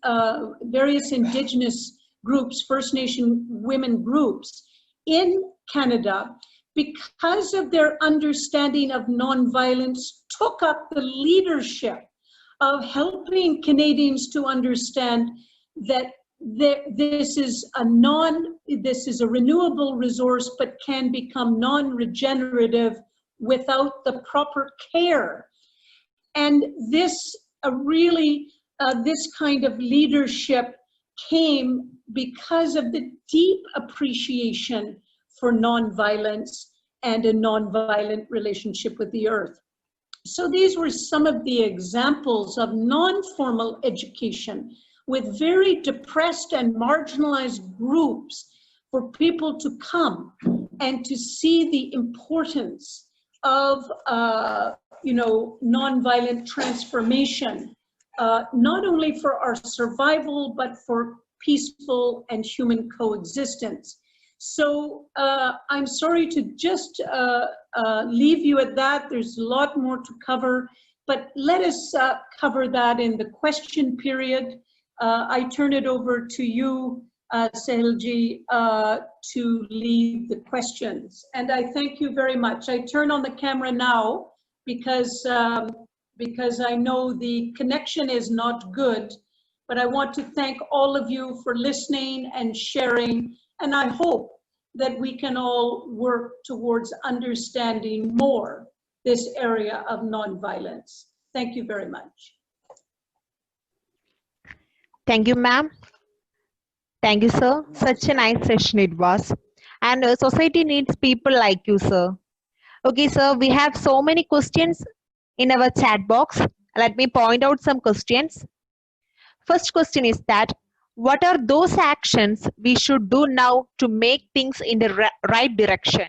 various indigenous groups, First Nation women groups in Canada, because of their understanding of nonviolence, took up the leadership of helping Canadians to understand that this is a renewable resource, but can become non-regenerative without the proper care. And this this kind of leadership came because of the deep appreciation for nonviolence and a nonviolent relationship with the earth. So these were some of the examples of non-formal education with very depressed and marginalized groups for people to come and to see the importance of nonviolent transformation, not only for our survival, but for peaceful and human coexistence. So I'm sorry to just leave you at that. There's a lot more to cover, but let us cover that in the question period. I turn it over to you, Sahilji, to lead the questions. And I thank you very much. I turn on the camera now because I know the connection is not good, but I want to thank all of you for listening and sharing. And I hope that we can all work towards understanding more this area of nonviolence. Thank you very much. Thank you, ma'am. Thank you, sir. Such a nice session it was. And society needs people like you, sir. Okay, sir, we have so many questions in our chat box. Let me point out some questions. First question is that, what are those actions we should do now to make things in the right direction?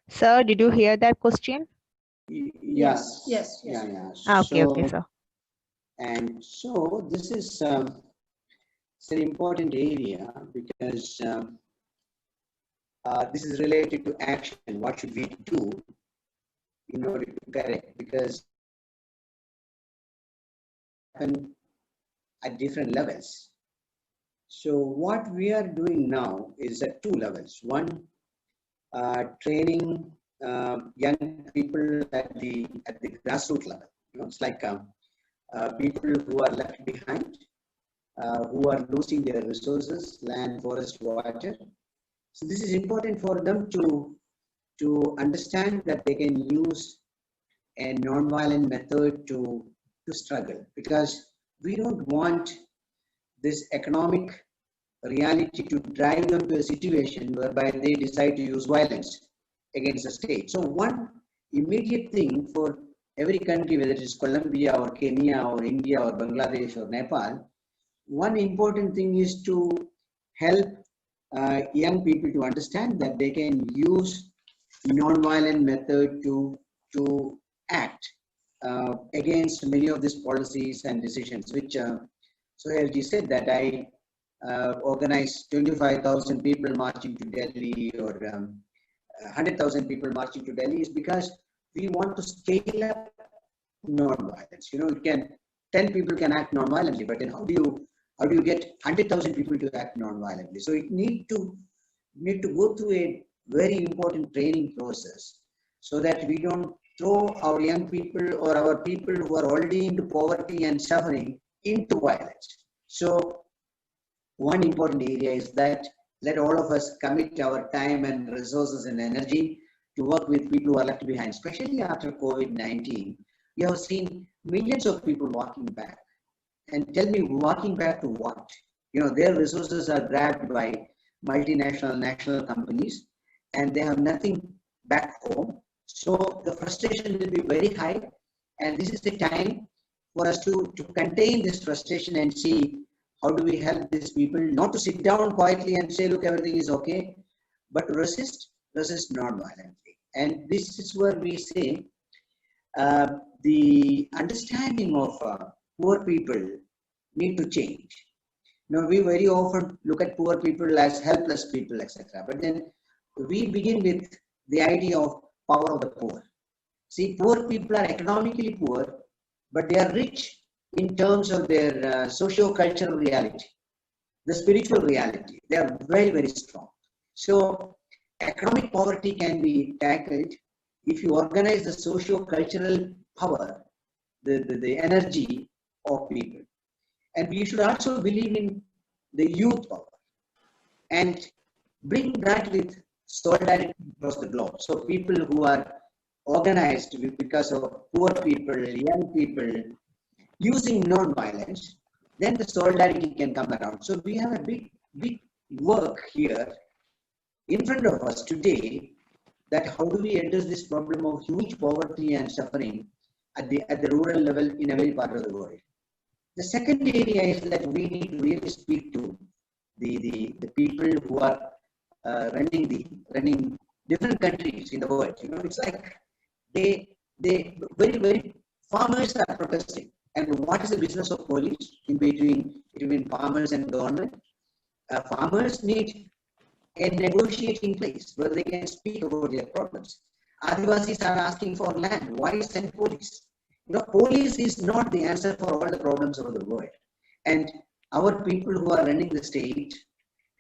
Sir, did you hear that question? Yes. Yes. Yeah, yeah. Okay, okay, sir. And so this is it's an important area because this is related to action. What should we do in order to correct? Because happen at different levels. So what we are doing now is at two levels. One, training young people at the grassroots level. It's like people who are left behind, who are losing their resources, land, forest, water. So this is important for them to understand that they can use a non-violent method to struggle, because we don't want this economic reality to drive them to a situation whereby they decide to use violence against the state. So one immediate thing for every country, whether it is Colombia or Kenya or India or Bangladesh or Nepal, one important thing is to help young people to understand that they can use non-violent method to act against many of these policies and decisions, which Sohailji said that I organized 25,000 people marching to Delhi or 100,000 people marching to Delhi is because we want to scale up non-violence. You know, it can 10 people can act non-violently, but then how do you get 100,000 people to act non-violently? So it need to go through a very important training process so that we don't throw our young people or our people who are already into poverty and suffering into violence. So one important area is that let all of us commit our time and resources and energy to work with people who are left behind, especially after COVID-19. We have seen millions of people walking back. And tell me, walking back to what? You know, their resources are grabbed by multinational, national companies, and they have nothing back home. So the frustration will be very high. And this is the time for us to contain this frustration and see how do we help these people not to sit down quietly and say, look, everything is okay, but to resist non-violently. And this is where we say the understanding of poor people need to change. Now, we very often look at poor people as helpless people, etc. But then we begin with the idea of power of the poor. See, poor people are economically poor, but they are rich in terms of their socio-cultural reality, the spiritual reality. They are very, very strong. So economic poverty can be tackled if you organize the socio-cultural power, the energy of people. And we should also believe in the youth power and bring that with solidarity across the globe. So people who are organized because of poor people, young people, using non-violence, then the solidarity can come around. So we have a big work here in front of us today, that how do we address this problem of huge poverty and suffering at the rural level in every part of the world. The second area is that we need to really speak to the people who are running different countries in the world. You know, it's like they very farmers are protesting. And what is the business of police in between farmers and government? Farmers need a negotiating place where they can speak about their problems. Adivasis are asking for land. Why send police? You know, police is not the answer for all the problems of the world. And our people who are running the state,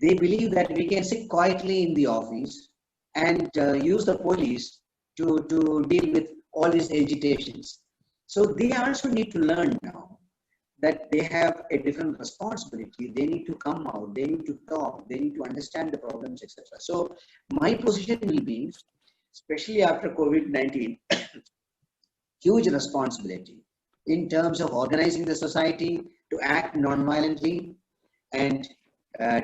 they believe that we can sit quietly in the office and use the police to deal with all these agitations. So they also need to learn now that they have a different responsibility. They need to come out, they need to talk, they need to understand the problems, etc. So my position will be, especially after COVID-19, huge responsibility in terms of organizing the society to act non-violently and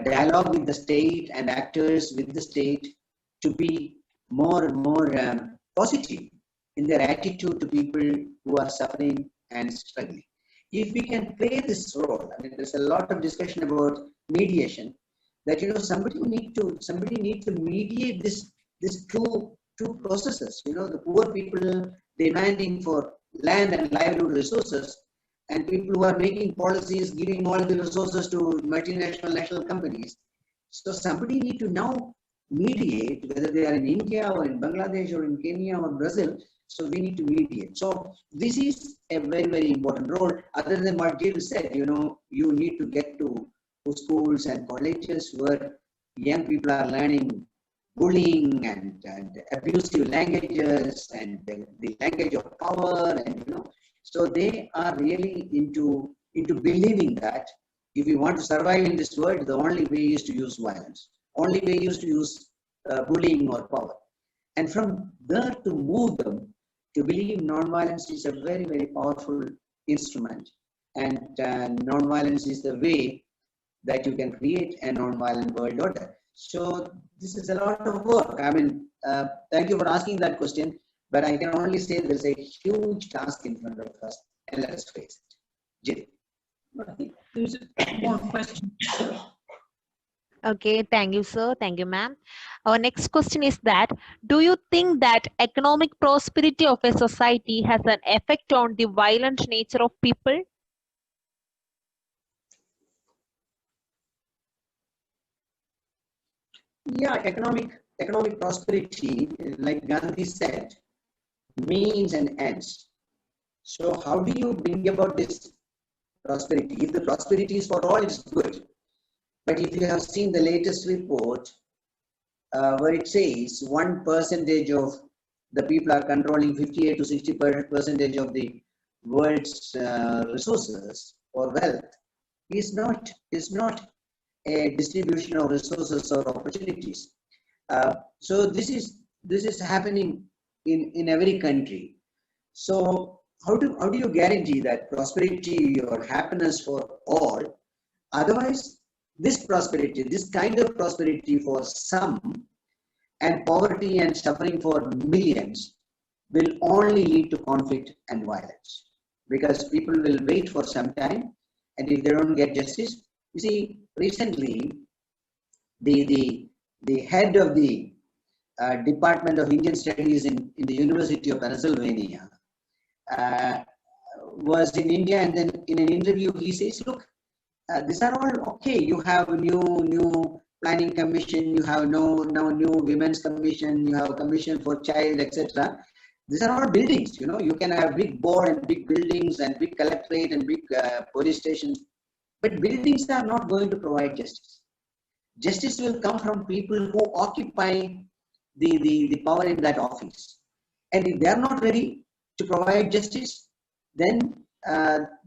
dialogue with the state and actors with the state to be more and more positive in their attitude to people who are suffering and struggling. If we can play this role, I mean, there's a lot of discussion about mediation, that, you know, somebody need to mediate this two processes. You know, the poor people demanding for land and livelihood resources, and people who are making policies giving all the resources to multinational national companies. So somebody need to now mediate, whether they are in India or in Bangladesh or in Kenya or Brazil. So we need to mediate. So this is a very, very important role. Other than what Jill said, you know, you need to get to schools and colleges where young people are learning bullying and abusive languages and the language of power, and, you know, so they are really into believing that if we want to survive in this world, the only way is to use violence. Only way is to use bullying or power. And from there to move them to believe non-violence is a very, very powerful instrument. And non-violence is the way that you can create a non-violent world order. So this is a lot of work. I mean, thank you for asking that question, but I can only say there's a huge task in front of us, and let us face it. Jim. I think there's one question. Okay, thank you, sir. Thank you, ma'am. Our next question is that, do you think that economic prosperity of a society has an effect on the violent nature of people? Yeah, economic prosperity, like Gandhi said, means and ends. So how do you bring about this prosperity? If the prosperity is for all, it's good. But if you have seen the latest report, where it says 1% of the people are controlling 58 to 60% of the world's resources or wealth, is not a distribution of resources or opportunities. So this is happening in every country. So how do you guarantee that prosperity or happiness for all? Otherwise, this prosperity, this kind of prosperity for some, and poverty and suffering for millions, will only lead to conflict and violence, because people will wait for some time, and if they don't get justice, you see, recently the head of the Department of Indian Studies in the University of Pennsylvania was in India, and then in an interview he says, look, these are all okay. You have new planning commission, you have now new women's commission, you have a commission for child, etc. These are all buildings. You know, you can have big board and big buildings and big collectorate and big police stations, but buildings are not going to provide justice. Justice will come from people who occupy the power in that office, and if they are not ready to provide justice, then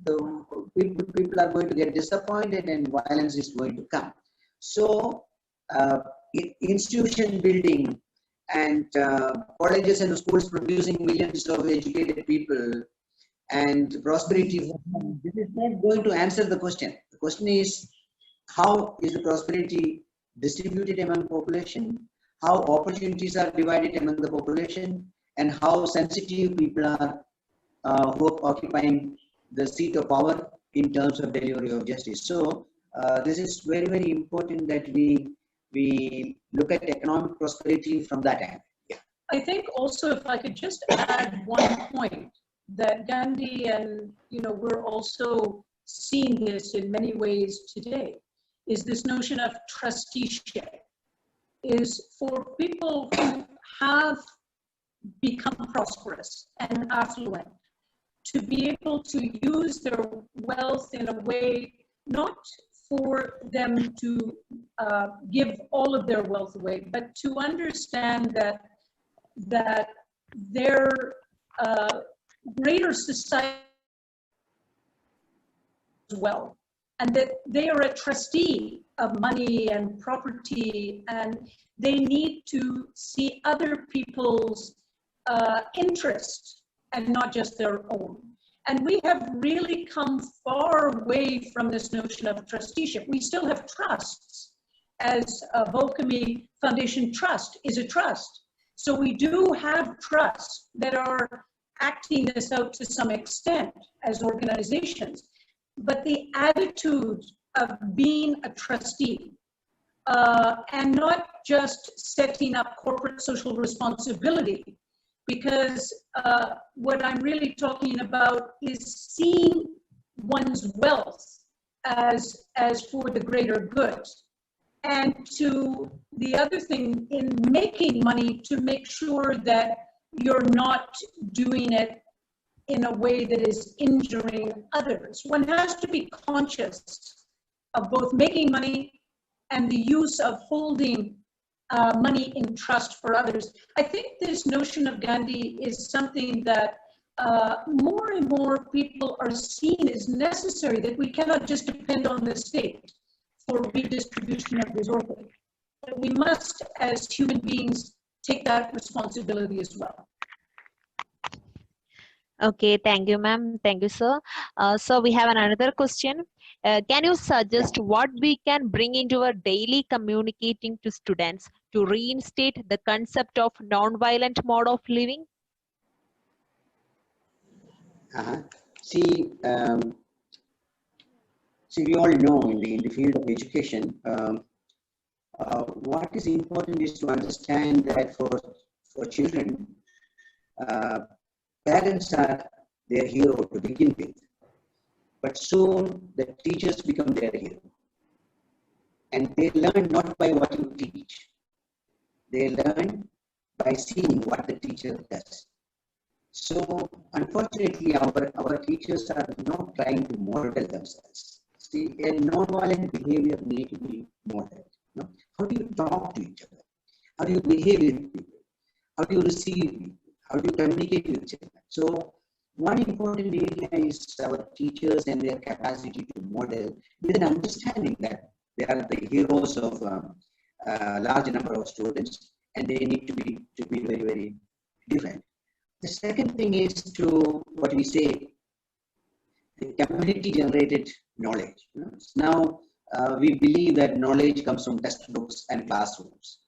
the people are going to get disappointed and violence is going to come. So institution building and colleges and schools producing millions of educated people and prosperity, this is not going to answer the question. The question is, how is the prosperity distributed among population, how opportunities are divided among the population, and how sensitive people are who are occupying the seat of power in terms of delivery of justice. So this is very, very important that we look at economic prosperity from that angle. Yeah. I think also, if I could just add one point, that Gandhi and, we're also seeing this in many ways today, is this notion of trusteeship, is for people who have become prosperous and affluent to be able to use their wealth in a way, not for them to give all of their wealth away, but to understand that their greater society as well, and that they are a trustee of money and property, and they need to see other people's interest and not just their own. And we have really come far away from this notion of trusteeship. We still have trusts, as Vakkom Foundation Trust is a trust. So we do have trusts that are acting this out to some extent as organizations. But the attitude of being a trustee and not just setting up corporate social responsibility, because what I'm really talking about is seeing one's wealth as for the greater good. And to the other thing, in making money, to make sure that you're not doing it in a way that is injuring others. One has to be conscious of both making money and the use of holding money in trust for others. I think this notion of Gandhi is something that more and more people are seeing as necessary, that we cannot just depend on the state for redistribution of resources. But we must, as human beings, take that responsibility as well. Okay, thank you, ma'am. Thank you, sir. So we have another question. Can you suggest what we can bring into our daily communicating to students to reinstate the concept of non-violent mode of living? See, we all know in the field of education, what is important is to understand that for children, parents are their hero to begin with, but soon the teachers become their hero. And they learn not by what you teach, they learn by seeing what the teacher does. So unfortunately, our teachers are not trying to model themselves. See, a non-violent behavior needs to be modeled. You know? How do you talk to each other? How do you behave with people? How do you receive people? How do you communicate with children? So one important area is our teachers and their capacity to model with an understanding that they are the heroes of a large number of students, and they need to be very, very different. The second thing is to what we say, the community-generated knowledge. You know? Now we believe that knowledge comes from textbooks and classrooms,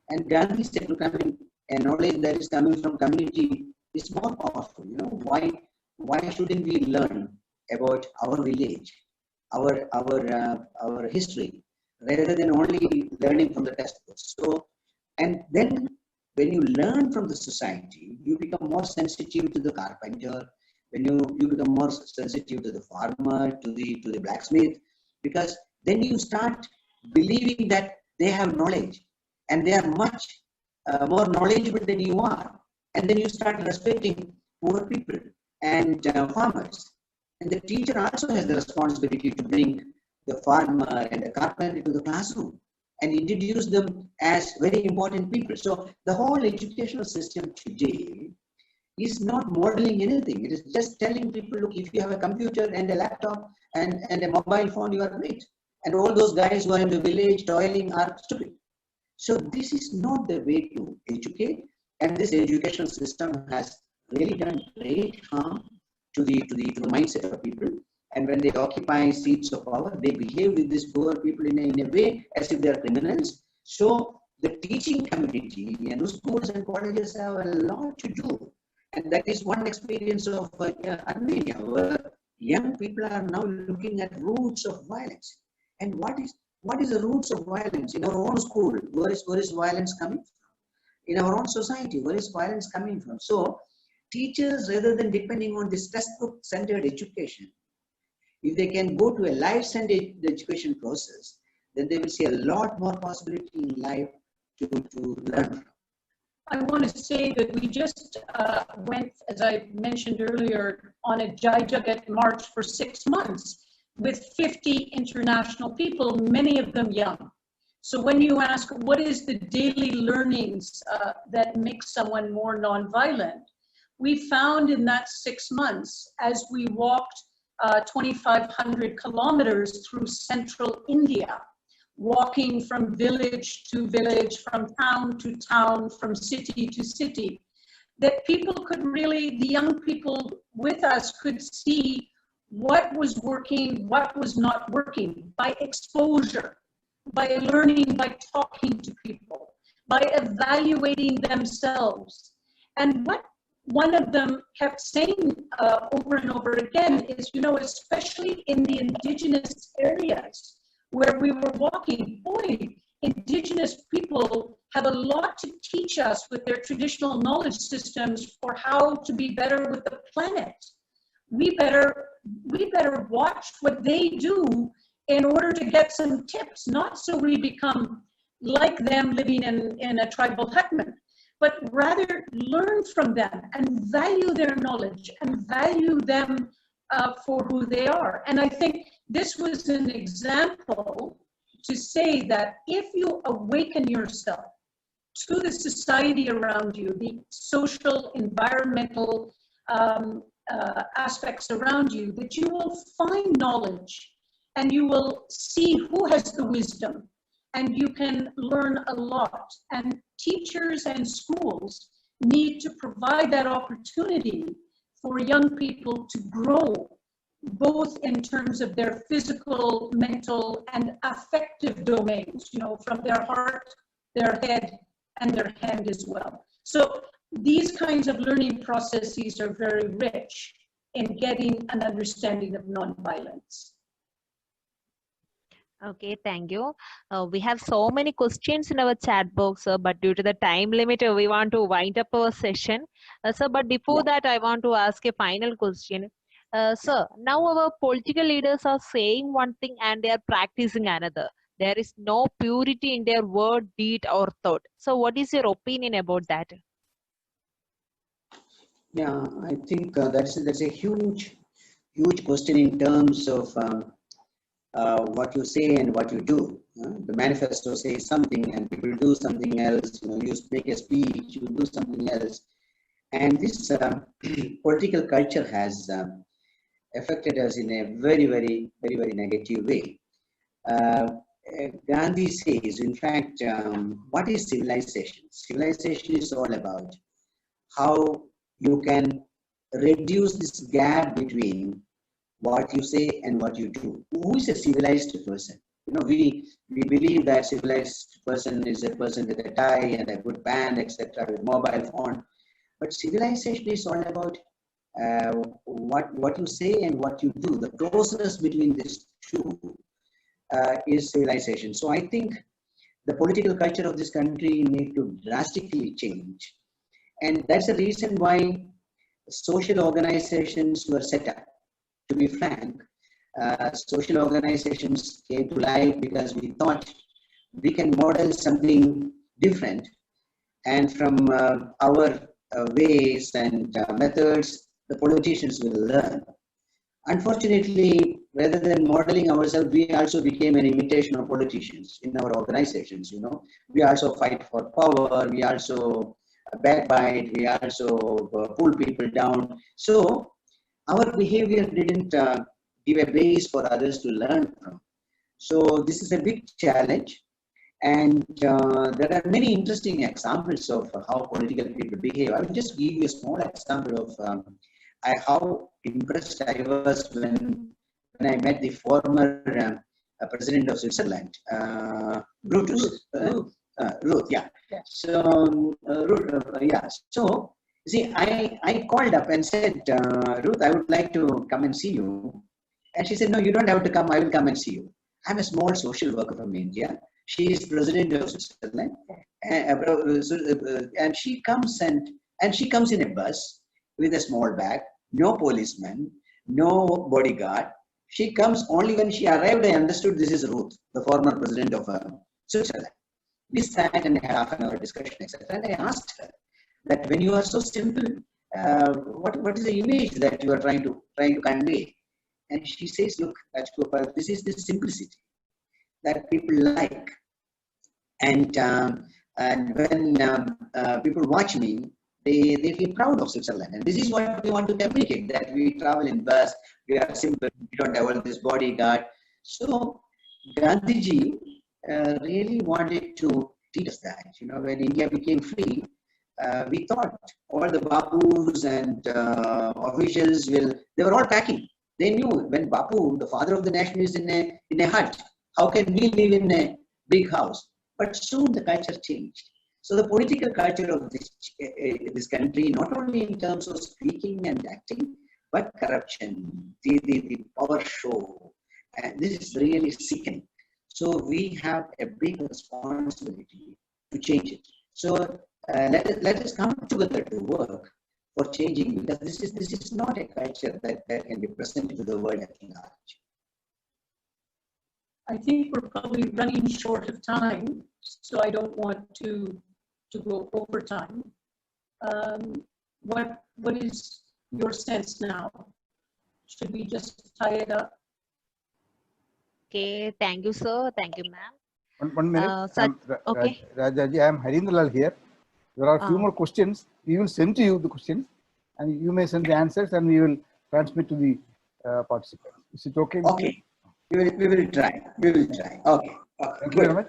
and Gandhi said to come in, a knowledge that is coming from community is more powerful. You know why shouldn't we learn about our village, our history, rather than only learning from the textbooks? So, and then when you learn from the society, you become more sensitive to the carpenter. When you become more sensitive to the farmer, to the blacksmith, because then you start believing that they have knowledge and they are much more knowledgeable than you are. And then you start respecting poor people and farmers. And the teacher also has the responsibility to bring the farmer and the carpenter to the classroom and introduce them as very important people. So the whole educational system today is not modeling anything. It is just telling people, look, if you have a computer and a laptop and a mobile phone, you are great. And all those guys who are in the village toiling are stupid. So this is not the way to educate. And this educational system has really done great harm to the mindset of people. And when they occupy seats of power, they behave with these poor people in a way as if they are criminals. So the teaching community and schools and colleges have a lot to do. And that is one experience of Armenia, where young people are now looking at roots of violence. And what is the roots of violence? In our own school, where is violence coming from? In our own society, where is violence coming from? So teachers, rather than depending on this textbook-centered education, if they can go to a life-centered education process, then they will see a lot more possibility in life to learn from. I want to say that we just went, as I mentioned earlier, on a Jai Jagat march for 6 months with 50 international people, many of them young. So when you ask, what is the daily learnings that make someone more nonviolent, we found in that 6 months, as we walked 2,500 kilometers through central India, walking from village to village, from town to town, from city to city, that people could really, the young people with us could see what was working, what was not working, by exposure, by learning, by talking to people, by evaluating themselves. And what one of them kept saying over and over again is, you know, especially in the indigenous areas where we were walking, boy, indigenous people have a lot to teach us with their traditional knowledge systems for how to be better with the planet. We better watch what they do in order to get some tips, not so we become like them living in a tribal hutment, but rather learn from them and value their knowledge and value them for who they are. And I think this was an example to say that if you awaken yourself to the society around you, the social, environmental aspects around you, that you will find knowledge and you will see who has the wisdom, and you can learn a lot. And teachers and schools need to provide that opportunity for young people to grow both in terms of their physical, mental, and affective domains, you know, from their heart, their head, and their hand as well. So these kinds of learning processes are very rich in getting an understanding of nonviolence. Okay, thank you. We have so many questions in our chat box, but due to the time limit, we want to wind up our session. But before that, I want to ask a final question. Sir, now our political leaders are saying one thing and they are practicing another. There is no purity in their word, deed, or thought. So what is your opinion about that? Yeah, I think that's a huge question in terms of what you say and what you do. The manifesto says something and people do something else. You know, you make a speech, you do something else, and this political culture has affected us in a very negative way. Gandhi says, in fact, what is civilization? Civilization is all about how you can reduce this gap between what you say and what you do. Who is a civilized person? You know, we believe that civilized person is a person with a tie and a good band, etc., with mobile phone. But civilization is all about what you say and what you do. The closeness between these two is civilization. So I think the political culture of this country need to drastically change. And that's the reason why social organizations were set up. To be frank, social organizations came to life because we thought we can model something different, and from our ways and methods, the politicians will learn. Unfortunately, rather than modeling ourselves, we also became an imitation of politicians in our organizations. You know, we also fight for power, we also backbite, we also pull people down. So our behavior didn't give a base for others to learn from. So this is a big challenge, and there are many interesting examples of how political people behave. I will just give you a small example of how impressed I was when I met the former president of Switzerland, Brutus. Ruth, yeah. So, yeah. So, see, I called up and said, Ruth, I would like to come and see you. And she said, no, you don't have to come. I will come and see you. I'm a small social worker from India. She is president of Switzerland. And she comes in a bus with a small bag, no policeman, no bodyguard. She comes only when she arrived. I understood this is Ruth, the former president of Switzerland. We sat and had half an hour discussion, etc. And I asked her that when you are so simple, what is the image that you are trying to convey? And she says, look, Rajagopal, this is the simplicity that people like. And when people watch me, they feel proud of Switzerland. And this is what we want to communicate, that we travel in bus, we are simple, we don't have all this bodyguard. So Gandhiji really wanted to teach us that. You know, when India became free, we thought all the Bapus and officials they were all packing. They knew when Bapu, the father of the nation, is in a hut, how can we live in a big house? But soon the culture changed. So the political culture of this country, not only in terms of speaking and acting, but corruption, the power show, and this is really sickening. So we have a big responsibility to change it. So let us come together to work for changing, because this is not a culture that can be presented to the world at large. I think we're probably running short of time, so I don't want to go over time. What is your sense now? Should we just tie it up? Okay, thank you, sir. Thank you, ma'am. One minute. Okay. Rajaji, I am Harindalal here. There are a few more questions. We will send to you the questions, and you may send the answers, and we will transmit to the participants. Is it okay? Okay. We will try. We will try. Okay. Thank you very much.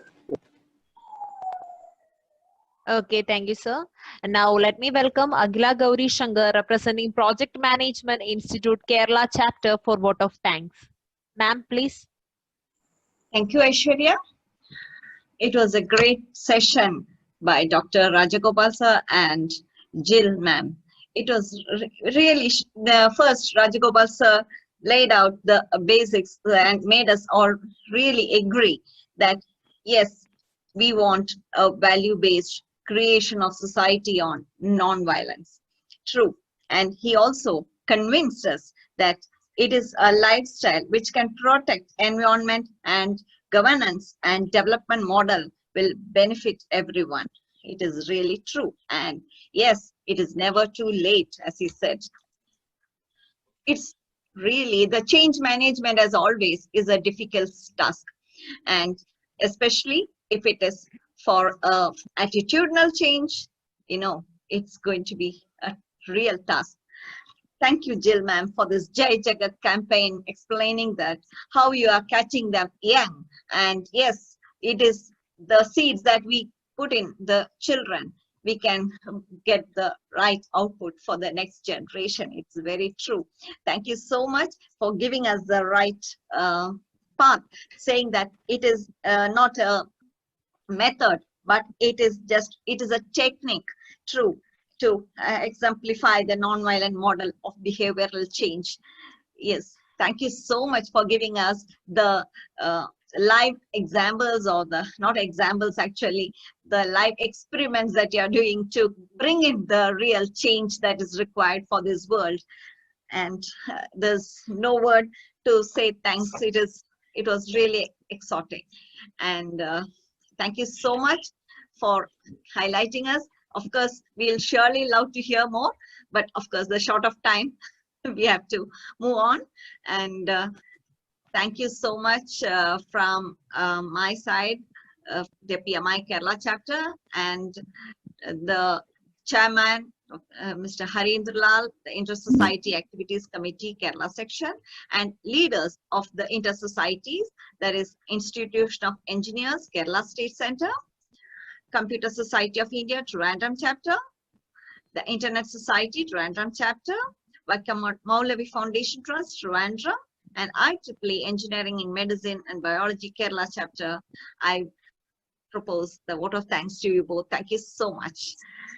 Okay, thank you, sir. And now let me welcome Agila Gauri Shankar, representing Project Management Institute, Kerala chapter, for vote of thanks. Ma'am, please. Thank you, Aishwarya. It was a great session by Dr. Rajagopal sir and Jill ma'am. It was really the first Rajagopal sir laid out the basics and made us all really agree that yes, we want a value-based creation of society on non-violence. True. And he also convinced us that it is a lifestyle which can protect environment and governance and development model will benefit everyone. It is really true. And yes, it is never too late, as he said. It's really the change management, as always, is a difficult task. And especially if it is for attitudinal change, you know, it's going to be a real task. Thank you, Jill ma'am, for this Jai Jagat campaign, explaining that how you are catching them young. And yes, it is the seeds that we put in the children, we can get the right output for the next generation. It's very true. Thank you so much for giving us the right path, saying that it is not a method, but it is a technique. True. To exemplify the non-violent model of behavioral change. Yes, thank you so much for giving us the live examples, or the, not examples actually, the live experiments that you are doing to bring in the real change that is required for this world. And there's no word to say thanks. It was really exciting. And thank you so much for highlighting us. Of course, we'll surely love to hear more, but of course, the short of time, we have to move on. And thank you so much from my side, the PMI Kerala chapter, and the chairman, Mr. Harindra Lal, the Intersociety Activities Committee Kerala section, and leaders of the Intersocieties, that is Institution of Engineers, Kerala State Center, Computer Society of India, Trivandrum Chapter, the Internet Society, Trivandrum Chapter, Vakkom Moulavi Foundation Trust, Trivandrum, and IEEE Engineering in Medicine and Biology, Kerala Chapter. I propose the vote of thanks to you both. Thank you so much.